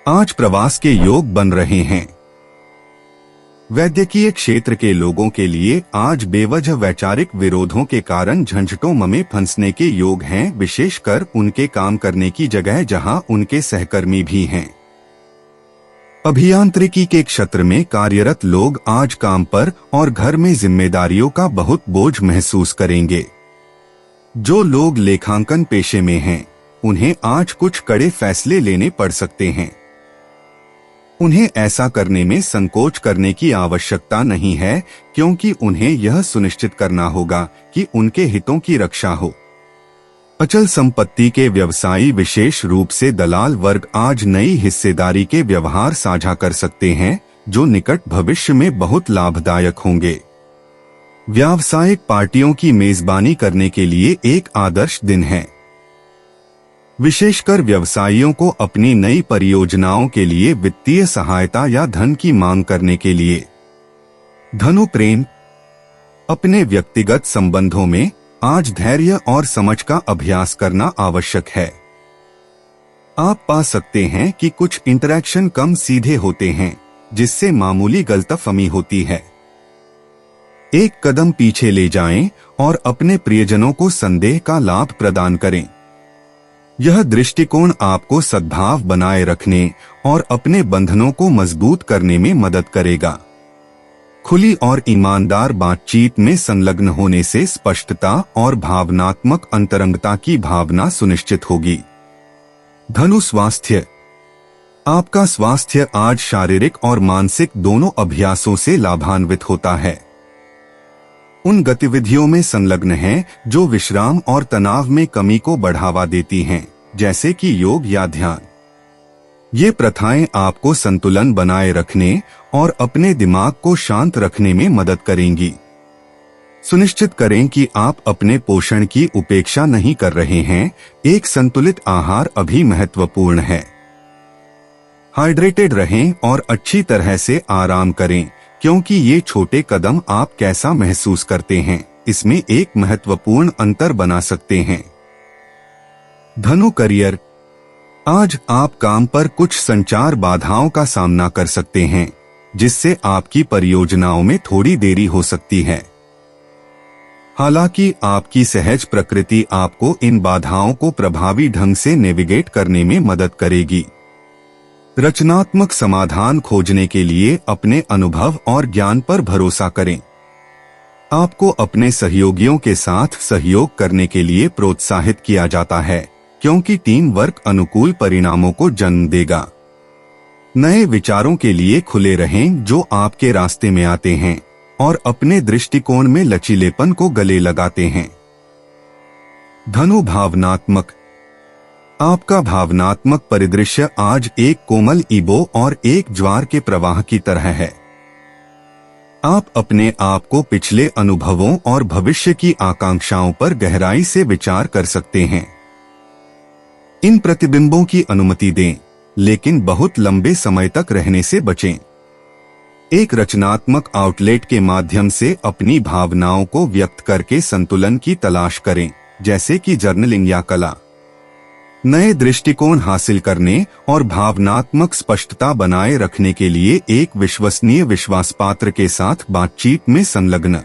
आज प्रवास के योग बन रहे हैं। वैद्यकीय क्षेत्र के लोगों के लिए आज बेवजह वैचारिक विरोधों के कारण झंझटों में फंसने के योग हैं, विशेषकर उनके काम करने की जगह जहां उनके सहकर्मी भी हैं। अभियांत्रिकी के क्षेत्र में कार्यरत लोग आज काम पर और घर में जिम्मेदारियों का बहुत बोझ महसूस करेंगे। जो लोग लेखांकन पेशे में हैं, उन्हें आज कुछ कड़े फैसले लेने पड़ सकते हैं। उन्हें ऐसा करने में संकोच करने की आवश्यकता नहीं है, क्योंकि उन्हें यह सुनिश्चित करना होगा कि उनके हितों की रक्षा हो। अचल संपत्ति के व्यवसायी, विशेष रूप से दलाल वर्ग, आज नई हिस्सेदारी के व्यवहार साझा कर सकते हैं, जो निकट भविष्य में बहुत लाभदायक होंगे। व्यावसायिक पार्टियों की मेजबानी करने के लिए एक आदर्श दिन है, विशेषकर व्यवसायियों को अपनी नई परियोजनाओं के लिए वित्तीय सहायता या धन की मांग करने के लिए। धनु प्रेम, अपने व्यक्तिगत संबंधों में आज धैर्य और समझ का अभ्यास करना आवश्यक है। आप पा सकते हैं कि कुछ इंटरैक्शन कम सीधे होते हैं, जिससे मामूली गलतफहमी होती है। एक कदम पीछे ले जाएं और अपने प्रियजनों को संदेह का लाभ प्रदान करें। यह दृष्टिकोण आपको सद्भाव बनाए रखने और अपने बंधनों को मजबूत करने में मदद करेगा। खुली और ईमानदार बातचीत में संलग्न होने से स्पष्टता और भावनात्मक अंतरंगता की भावना सुनिश्चित होगी। धनु स्वास्थ्य, आपका स्वास्थ्य आज शारीरिक और मानसिक दोनों अभ्यासों से लाभान्वित होता है। उन गतिविधियों में संलग्न हैं जो विश्राम और तनाव में कमी को बढ़ावा देती हैं, जैसे कि योग या ध्यान। ये प्रथाएं आपको संतुलन बनाए रखने और अपने दिमाग को शांत रखने में मदद करेंगी। सुनिश्चित करें कि आप अपने पोषण की उपेक्षा नहीं कर रहे हैं। एक संतुलित आहार अभी महत्वपूर्ण है। हाइड्रेटेड रहें और अच्छी तरह से आराम करें, क्योंकि ये छोटे कदम आप कैसा महसूस करते हैं इसमें एक महत्वपूर्ण अंतर बना सकते हैं। धनु करियर। आज आप काम पर कुछ संचार बाधाओं का सामना कर सकते हैं, जिससे आपकी परियोजनाओं में थोड़ी देरी हो सकती है। हालांकि आपकी सहज प्रकृति आपको इन बाधाओं को प्रभावी ढंग से नेविगेट करने में मदद करेगी। रचनात्मक समाधान खोजने के लिए अपने अनुभव और ज्ञान पर भरोसा करें। आपको अपने सहयोगियों के साथ सहयोग करने के लिए प्रोत्साहित किया जाता है, क्योंकि टीम वर्क अनुकूल परिणामों को जन्म देगा। नए विचारों के लिए खुले रहें जो आपके रास्ते में आते हैं, और अपने दृष्टिकोण में लचीलेपन को गले लगाते हैं। धनु भावनात्मक। आपका भावनात्मक परिदृश्य आज एक कोमल ईबो और एक ज्वार के प्रवाह की तरह है। आप अपने आप को पिछले अनुभवों और भविष्य की आकांक्षाओं पर गहराई से विचार कर सकते हैं। इन प्रतिबिंबों की अनुमति दें, लेकिन बहुत लंबे समय तक रहने से बचें। एक रचनात्मक आउटलेट के माध्यम से अपनी भावनाओं को व्यक्त करके संतुलन की तलाश करें, जैसे कि जर्नलिंग या कला। नए दृष्टिकोण हासिल करने और भावनात्मक स्पष्टता बनाए रखने के लिए एक विश्वसनीय विश्वासपात्र के साथ बातचीत में संलग्न।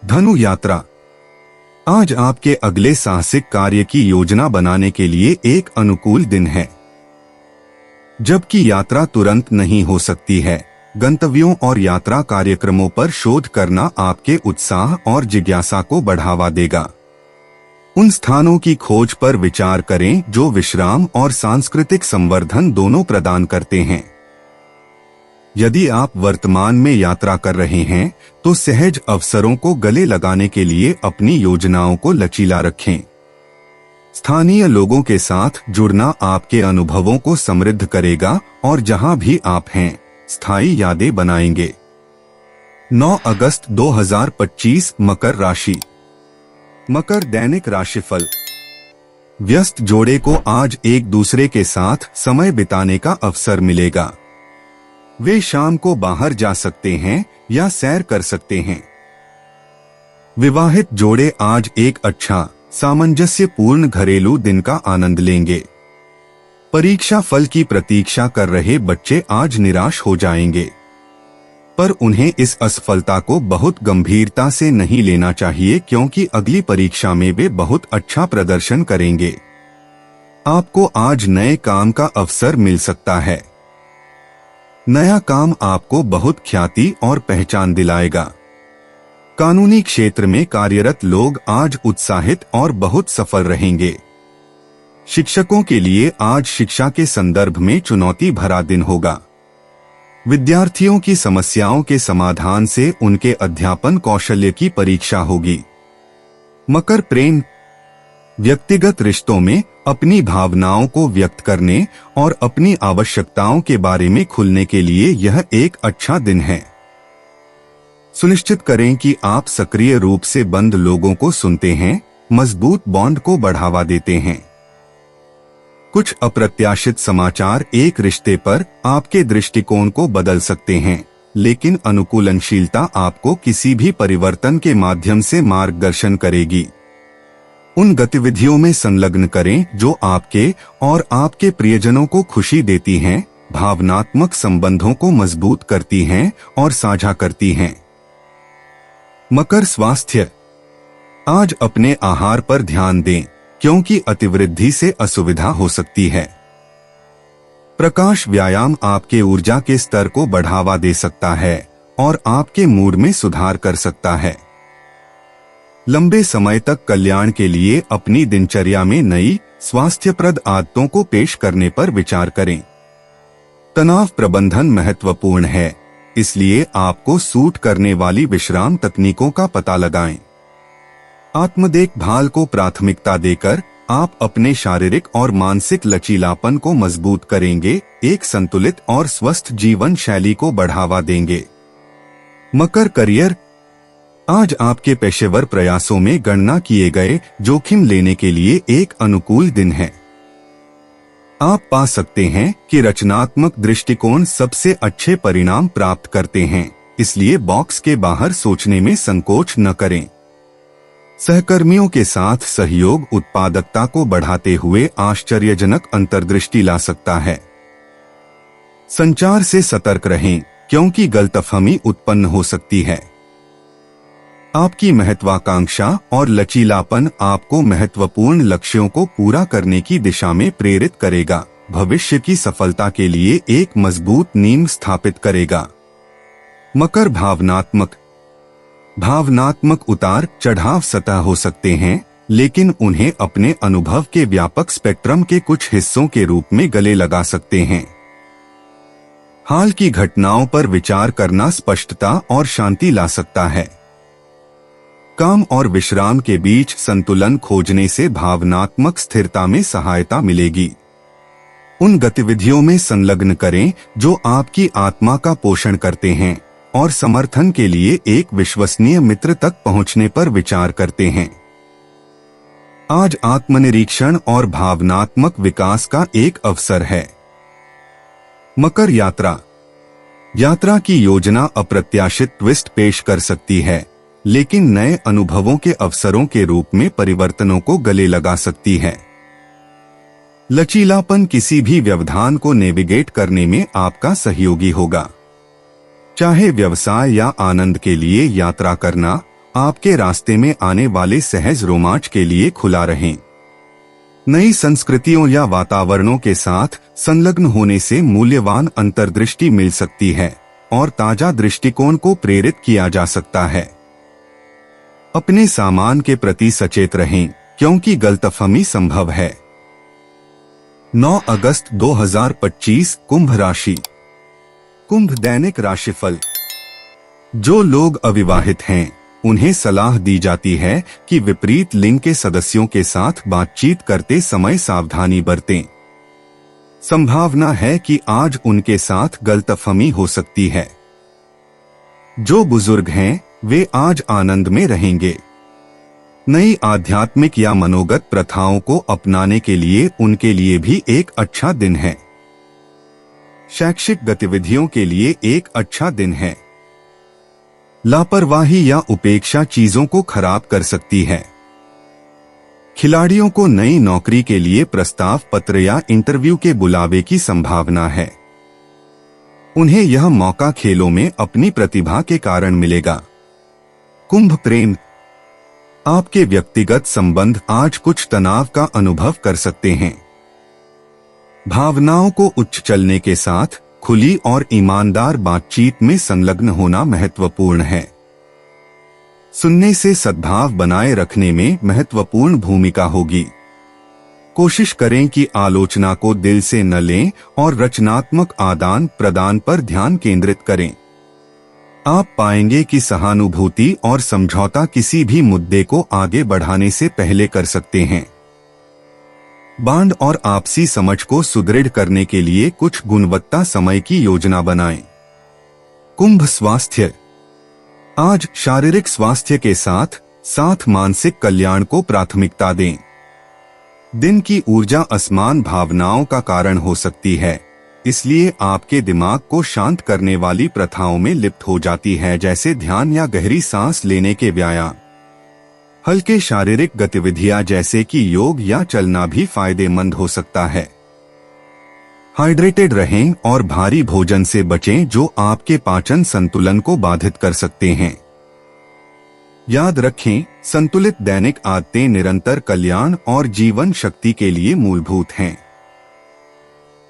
धनु यात्रा। आज आपके अगले साहसिक कार्य की योजना बनाने के लिए एक अनुकूल दिन है। जबकि यात्रा तुरंत नहीं हो सकती है, गंतव्यों और यात्रा कार्यक्रमों पर शोध करना आपके उत्साह और जिज्ञासा को बढ़ावा देगा। उन स्थानों की खोज पर विचार करें जो विश्राम और सांस्कृतिक संवर्धन दोनों प्रदान करते हैं। यदि आप वर्तमान में यात्रा कर रहे हैं, तो सहज अवसरों को गले लगाने के लिए अपनी योजनाओं को लचीला रखें। स्थानीय लोगों के साथ जुड़ना आपके अनुभवों को समृद्ध करेगा और जहां भी आप हैं, स्थायी यादें बनाएंगे। 9 अगस्त 2025 मकर राशि। मकर दैनिक राशिफल। व्यस्त जोड़े को आज एक दूसरे के साथ समय बिताने का अवसर मिलेगा। वे शाम को बाहर जा सकते हैं या सैर कर सकते हैं। विवाहित जोड़े आज एक अच्छा सामंजस्यपूर्ण घरेलू दिन का आनंद लेंगे। परीक्षा फल की प्रतीक्षा कर रहे बच्चे आज निराश हो जाएंगे, पर उन्हें इस असफलता को बहुत गंभीरता से नहीं लेना चाहिए, क्योंकि अगली परीक्षा में वे बहुत अच्छा प्रदर्शन करेंगे। आपको आज नए काम का अवसर मिल सकता है। नया काम आपको बहुत ख्याति और पहचान दिलाएगा। कानूनी क्षेत्र में कार्यरत लोग आज उत्साहित और बहुत सफल रहेंगे। शिक्षकों के लिए आज शिक्षा के संदर्भ में चुनौती भरा दिन होगा। विद्यार्थियों की समस्याओं के समाधान से उनके अध्यापन कौशल्य की परीक्षा होगी। मकर प्रेम। व्यक्तिगत रिश्तों में अपनी भावनाओं को व्यक्त करने और अपनी आवश्यकताओं के बारे में खुलने के लिए यह एक अच्छा दिन है। सुनिश्चित करें कि आप सक्रिय रूप से बंद लोगों को सुनते हैं, मजबूत बॉन्ड को बढ़ावा देते हैं। कुछ अप्रत्याशित समाचार एक रिश्ते पर आपके दृष्टिकोण को बदल सकते हैं, लेकिन अनुकूलनशीलता आपको किसी भी परिवर्तन के माध्यम से मार्गदर्शन करेगी। उन गतिविधियों में संलग्न करें जो आपके और आपके प्रियजनों को खुशी देती हैं, भावनात्मक संबंधों को मजबूत करती हैं और साझा करती हैं। मकर स्वास्थ्य। आज अपने आहार पर ध्यान दें, क्योंकि अतिवृद्धि से असुविधा हो सकती है। प्रकाश व्यायाम आपके ऊर्जा के स्तर को बढ़ावा दे सकता है और आपके मूड में सुधार कर सकता है। लंबे समय तक कल्याण के लिए अपनी दिनचर्या में नई स्वास्थ्यप्रद आदतों को पेश करने पर विचार करें। तनाव प्रबंधन महत्वपूर्ण है, इसलिए आपको सूट करने वाली विश्राम तकनीकों का पता लगाएं। आत्म देखभाल को प्राथमिकता देकर आप अपने शारीरिक और मानसिक लचीलापन को मजबूत करेंगे, एक संतुलित और स्वस्थ जीवन शैली को बढ़ावा देंगे। मकर करियर। आज आपके पेशेवर प्रयासों में गणना किए गए जोखिम लेने के लिए एक अनुकूल दिन है। आप पा सकते हैं कि रचनात्मक दृष्टिकोण सबसे अच्छे परिणाम प्राप्त करते हैं, इसलिए बॉक्स के बाहर सोचने में संकोच न करें। सहकर्मियों के साथ सहयोग उत्पादकता को बढ़ाते हुए आश्चर्यजनक अंतर्दृष्टि ला सकता है। संचार से सतर्क रहें, क्योंकि गलतफहमी उत्पन्न हो सकती है। आपकी महत्वाकांक्षा और लचीलापन आपको महत्वपूर्ण लक्ष्यों को पूरा करने की दिशा में प्रेरित करेगा, भविष्य की सफलता के लिए एक मजबूत नींव स्थापित करेगा। मकर भावनात्मक उतार चढ़ाव सतह हो सकते हैं, लेकिन उन्हें अपने अनुभव के व्यापक स्पेक्ट्रम के कुछ हिस्सों के रूप में गले लगा सकते हैं। हाल की घटनाओं पर विचार करना स्पष्टता और शांति ला सकता है। काम और विश्राम के बीच संतुलन खोजने से भावनात्मक स्थिरता में सहायता मिलेगी। उन गतिविधियों में संलग्न करें जो आपकी आत्मा का पोषण करते हैं और समर्थन के लिए एक विश्वसनीय मित्र तक पहुंचने पर विचार करते हैं। आज आत्मनिरीक्षण और भावनात्मक विकास का एक अवसर है। मकर यात्रा की योजना अप्रत्याशित ट्विस्ट पेश कर सकती है, लेकिन नए अनुभवों के अवसरों के रूप में परिवर्तनों को गले लगा सकती है। लचीलापन किसी भी व्यवधान को नेविगेट करने में आपका सहयोगी होगा। चाहे व्यवसाय या आनंद के लिए यात्रा करना, आपके रास्ते में आने वाले सहज रोमांच के लिए खुला रहें। नई संस्कृतियों या वातावरणों के साथ संलग्न होने से मूल्यवान अंतर्दृष्टि मिल सकती है और ताजा दृष्टिकोण को प्रेरित किया जा सकता है। अपने सामान के प्रति सचेत रहें, क्योंकि गलतफहमी संभव है। 9 अगस्त 2025 कुंभ राशि। कुंभ दैनिक राशिफल। जो लोग अविवाहित हैं, उन्हें सलाह दी जाती है कि विपरीत लिंग के सदस्यों के साथ बातचीत करते समय सावधानी बरतें। संभावना है कि आज उनके साथ गलतफहमी हो सकती है। जो बुजुर्ग हैं, वे आज आनंद में रहेंगे। नई आध्यात्मिक या मनोगत प्रथाओं को अपनाने के लिए उनके लिए भी एक अच्छा दिन है। शैक्षिक गतिविधियों के लिए एक अच्छा दिन है। लापरवाही या उपेक्षा चीजों को खराब कर सकती है। खिलाड़ियों को नई नौकरी के लिए प्रस्ताव पत्र या इंटरव्यू के बुलावे की संभावना है। उन्हें यह मौका खेलों में अपनी प्रतिभा के कारण मिलेगा। कुंभ प्रेम। आपके व्यक्तिगत संबंध आज कुछ तनाव का अनुभव कर सकते हैं। भावनाओं को उच्च चलने के साथ खुली और ईमानदार बातचीत में संलग्न होना महत्वपूर्ण है। सुनने से सद्भाव बनाए रखने में महत्वपूर्ण भूमिका होगी। कोशिश करें कि आलोचना को दिल से न लें और रचनात्मक आदान प्रदान पर ध्यान केंद्रित करें। आप पाएंगे कि सहानुभूति और समझौता किसी भी मुद्दे को आगे बढ़ाने से पहले कर सकते हैं। बांड और आपसी समझ को सुदृढ़ करने के लिए कुछ गुणवत्ता समय की योजना बनाएं। कुंभ स्वास्थ्य। आज शारीरिक स्वास्थ्य के साथ साथ मानसिक कल्याण को प्राथमिकता दें। दिन की ऊर्जा असमान भावनाओं का कारण हो सकती है, इसलिए आपके दिमाग को शांत करने वाली प्रथाओं में लिप्त हो जाती है, जैसे ध्यान या गहरी सांस लेने के व्यायाम। हल्के शारीरिक गतिविधियां जैसे कि योग या चलना भी फायदेमंद हो सकता है। हाइड्रेटेड रहें और भारी भोजन से बचें जो आपके पाचन संतुलन को बाधित कर सकते हैं। याद रखें, संतुलित दैनिक आदतें निरंतर कल्याण और जीवन शक्ति के लिए मूलभूत हैं।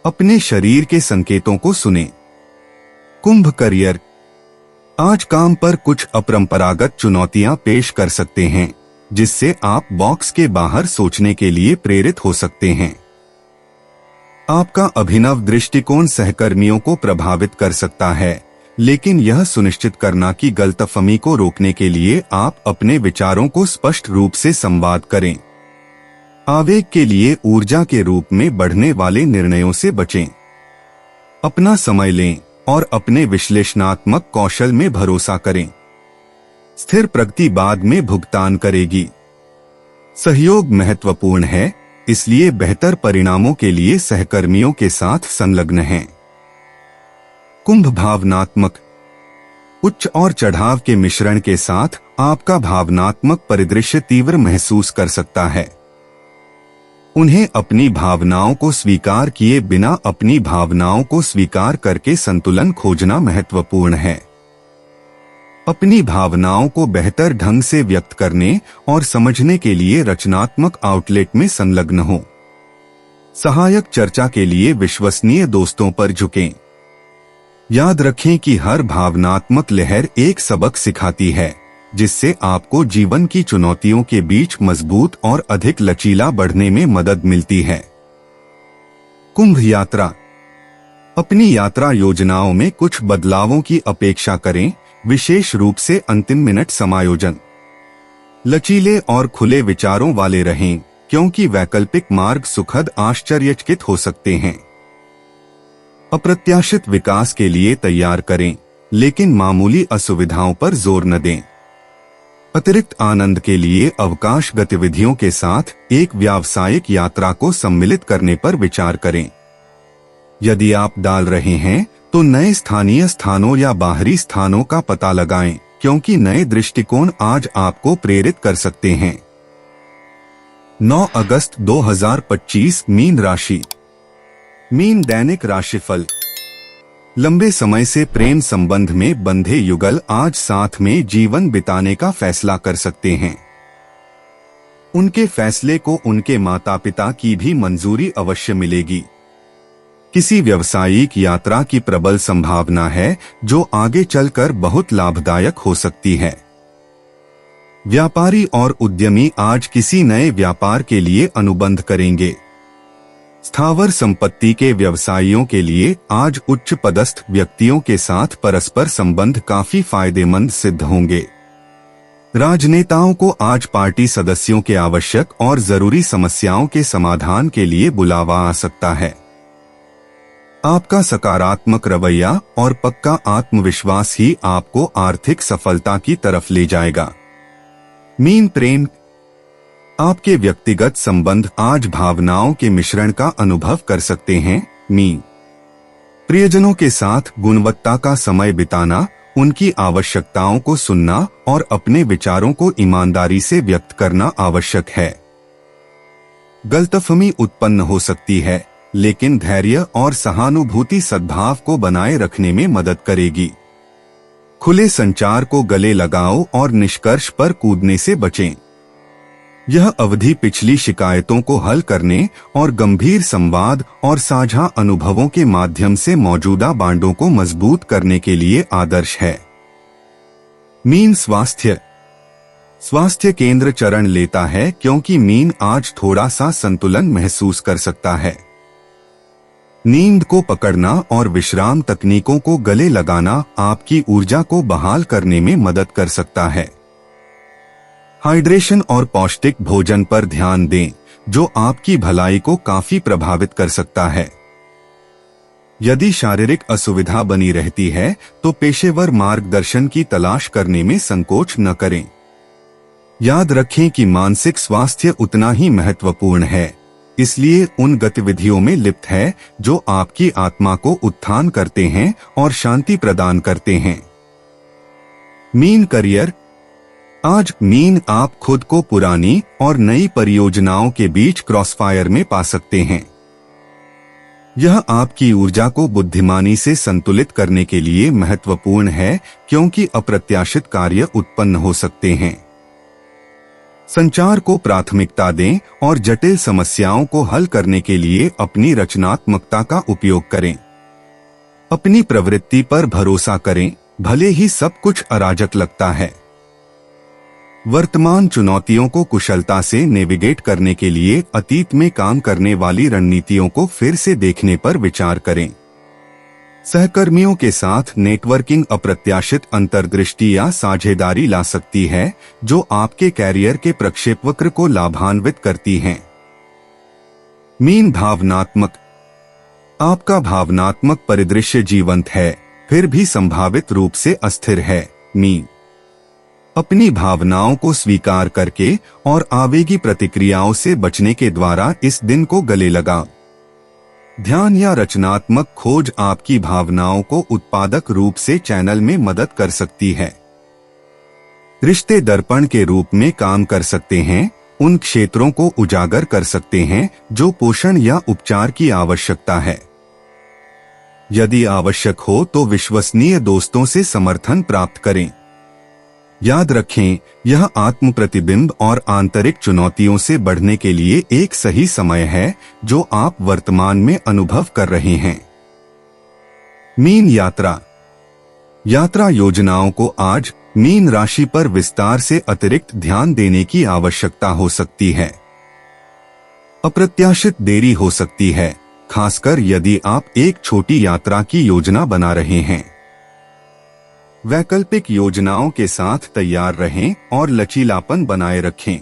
अपने शरीर के संकेतों को सुनें। कुंभ करियर। आज काम पर कुछ अपरंपरागत चुनौतियां पेश कर सकते हैं, जिससे आप बॉक्स के बाहर सोचने के लिए प्रेरित हो सकते हैं। आपका अभिनव दृष्टिकोण सहकर्मियों को प्रभावित कर सकता है, लेकिन यह सुनिश्चित करना कि गलतफहमी को रोकने के लिए आप अपने विचारों को स्पष्ट रूप से संवाद करें। आवेग के लिए ऊर्जा के रूप में बढ़ने वाले निर्णयों से बचें। अपना समय लें और अपने विश्लेषणात्मक कौशल में भरोसा करें। स्थिर प्रगति बाद में भुगतान करेगी। सहयोग महत्वपूर्ण है, इसलिए बेहतर परिणामों के लिए सहकर्मियों के साथ संलग्न हैं। कुंभ भावनात्मक। उच्च और चढ़ाव के मिश्रण के साथ आपका भावनात्मक परिदृश्य तीव्र महसूस कर सकता है। उन्हें अपनी भावनाओं को स्वीकार किए बिना अपनी भावनाओं को स्वीकार करके संतुलन खोजना महत्वपूर्ण है। अपनी भावनाओं को बेहतर ढंग से व्यक्त करने और समझने के लिए रचनात्मक आउटलेट में संलग्न हो। सहायक चर्चा के लिए विश्वसनीय दोस्तों पर झुकें। याद रखें कि हर भावनात्मक लहर एक सबक सिखाती है, जिससे आपको जीवन की चुनौतियों के बीच मजबूत और अधिक लचीला बढ़ने में मदद मिलती है। कुंभ यात्रा। अपनी यात्रा योजनाओं में कुछ बदलावों की अपेक्षा करें, विशेष रूप से अंतिम मिनट समायोजन। लचीले और खुले विचारों वाले रहें, क्योंकि वैकल्पिक मार्ग सुखद आश्चर्यचकित हो सकते हैं। अप्रत्याशित विकास के लिए तैयार करें, लेकिन मामूली असुविधाओं पर जोर न दें। अतिरिक्त आनंद के लिए अवकाश गतिविधियों के साथ एक व्यावसायिक यात्रा को सम्मिलित करने पर विचार करें। यदि आप डाल रहे हैं तो नए स्थानीय स्थानों या बाहरी स्थानों का पता लगाएं, क्योंकि नए दृष्टिकोण आज आपको प्रेरित कर सकते हैं। 9 अगस्त 2025 मीन राशि। मीन दैनिक राशिफल। लंबे समय से प्रेम संबंध में बंधे युगल आज साथ में जीवन बिताने का फैसला कर सकते हैं। उनके फैसले को उनके माता पिता की भी मंजूरी अवश्य मिलेगी। किसी व्यावसायिक यात्रा की प्रबल संभावना है, जो आगे चलकर बहुत लाभदायक हो सकती है। व्यापारी और उद्यमी आज किसी नए व्यापार के लिए अनुबंध करेंगे। स्थावर संपत्ति के व्यवसायियों के लिए आज उच्च पदस्थ व्यक्तियों के साथ परस्पर संबंध काफी फायदेमंद सिद्ध होंगे। राजनेताओं को आज पार्टी सदस्यों के आवश्यक और जरूरी समस्याओं के समाधान के लिए बुलावा आ सकता है। आपका सकारात्मक रवैया और पक्का आत्मविश्वास ही आपको आर्थिक सफलता की तरफ ले जाएगा। मीन प्रेम। आपके व्यक्तिगत संबंध आज भावनाओं के मिश्रण का अनुभव कर सकते हैं। मीन प्रियजनों के साथ गुणवत्ता का समय बिताना, उनकी आवश्यकताओं को सुनना और अपने विचारों को ईमानदारी से व्यक्त करना आवश्यक है। गलतफहमी उत्पन्न हो सकती है, लेकिन धैर्य और सहानुभूति सद्भाव को बनाए रखने में मदद करेगी। खुले संचार को गले लगाओ और निष्कर्ष पर कूदने से बचें। यह अवधि पिछली शिकायतों को हल करने और गंभीर संवाद और साझा अनुभवों के माध्यम से मौजूदा बांडों को मजबूत करने के लिए आदर्श है। मीन स्वास्थ्य। स्वास्थ्य केंद्र चरण लेता है, क्योंकि मीन आज थोड़ा सा संतुलन महसूस कर सकता है। नींद को पकड़ना और विश्राम तकनीकों को गले लगाना आपकी ऊर्जा को बहाल करने में मदद कर सकता है। हाइड्रेशन और पौष्टिक भोजन पर ध्यान दें, जो आपकी भलाई को काफी प्रभावित कर सकता है। यदि शारीरिक असुविधा बनी रहती है तो पेशेवर मार्गदर्शन की तलाश करने में संकोच न करें। याद रखें कि मानसिक स्वास्थ्य उतना ही महत्वपूर्ण है, इसलिए उन गतिविधियों में लिप्त है जो आपकी आत्मा को उत्थान करते हैं और शांति प्रदान करते हैं। Mean career. आज मीन आप खुद को पुरानी और नई परियोजनाओं के बीच क्रॉसफायर में पा सकते हैं। यह आपकी ऊर्जा को बुद्धिमानी से संतुलित करने के लिए महत्वपूर्ण है, क्योंकि अप्रत्याशित कार्य उत्पन्न हो सकते हैं। संचार को प्राथमिकता दें और जटिल समस्याओं को हल करने के लिए अपनी रचनात्मकता का उपयोग करें। अपनी प्रवृत्ति पर भरोसा करें, भले ही सब कुछ अराजक लगता है। वर्तमान चुनौतियों को कुशलता से नेविगेट करने के लिए अतीत में काम करने वाली रणनीतियों को फिर से देखने पर विचार करें। सहकर्मियों के साथ नेटवर्किंग अप्रत्याशित अंतर्दृष्टि या साझेदारी ला सकती है, जो आपके कैरियर के प्रक्षेपवक्र को लाभान्वित करती हैं। मीन भावनात्मक। आपका भावनात्मक परिदृश्य जीवंत है, फिर भी संभावित रूप से अस्थिर है। मीन अपनी भावनाओं को स्वीकार करके और आवेगी प्रतिक्रियाओं से बचने के द्वारा इस दिन को गले लगा। ध्यान या रचनात्मक खोज आपकी भावनाओं को उत्पादक रूप से चैनल में मदद कर सकती है। रिश्ते दर्पण के रूप में काम कर सकते हैं, उन क्षेत्रों को उजागर कर सकते हैं जो पोषण या उपचार की आवश्यकता है। यदि आवश्यक हो तो विश्वसनीय दोस्तों से समर्थन प्राप्त करें। याद रखें, यह आत्म प्रतिबिंब और आंतरिक चुनौतियों से बढ़ने के लिए एक सही समय है जो आप वर्तमान में अनुभव कर रहे हैं। मीन यात्रा योजनाओं को आज मीन राशि पर विस्तार से अतिरिक्त ध्यान देने की आवश्यकता हो सकती है। अप्रत्याशित देरी हो सकती है, खासकर यदि आप एक छोटी यात्रा की योजना बना रहे हैं। वैकल्पिक योजनाओं के साथ तैयार रहें और लचीलापन बनाए रखें।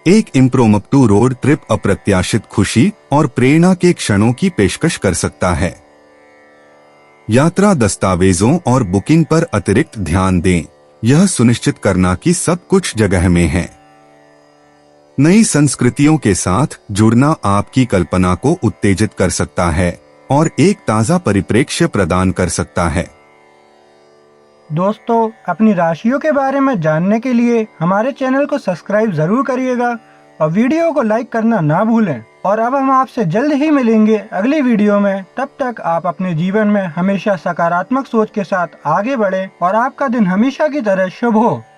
एक इम्प्रोम्प्टू रोड ट्रिप अप्रत्याशित खुशी और प्रेरणा के क्षणों की पेशकश कर सकता है। यात्रा दस्तावेजों और बुकिंग पर अतिरिक्त ध्यान दें, यह सुनिश्चित करना कि सब कुछ जगह में है। नई संस्कृतियों के साथ जुड़ना आपकी कल्पना को उत्तेजित कर सकता है और एक ताज़ा परिप्रेक्ष्य प्रदान कर सकता है। दोस्तों, अपनी राशियों के बारे में जानने के लिए हमारे चैनल को सब्सक्राइब जरूर करिएगा और वीडियो को लाइक करना ना भूलें। और अब हम आपसे जल्द ही मिलेंगे अगली वीडियो में। तब तक आप अपने जीवन में हमेशा सकारात्मक सोच के साथ आगे बढ़ें और आपका दिन हमेशा की तरह शुभ हो।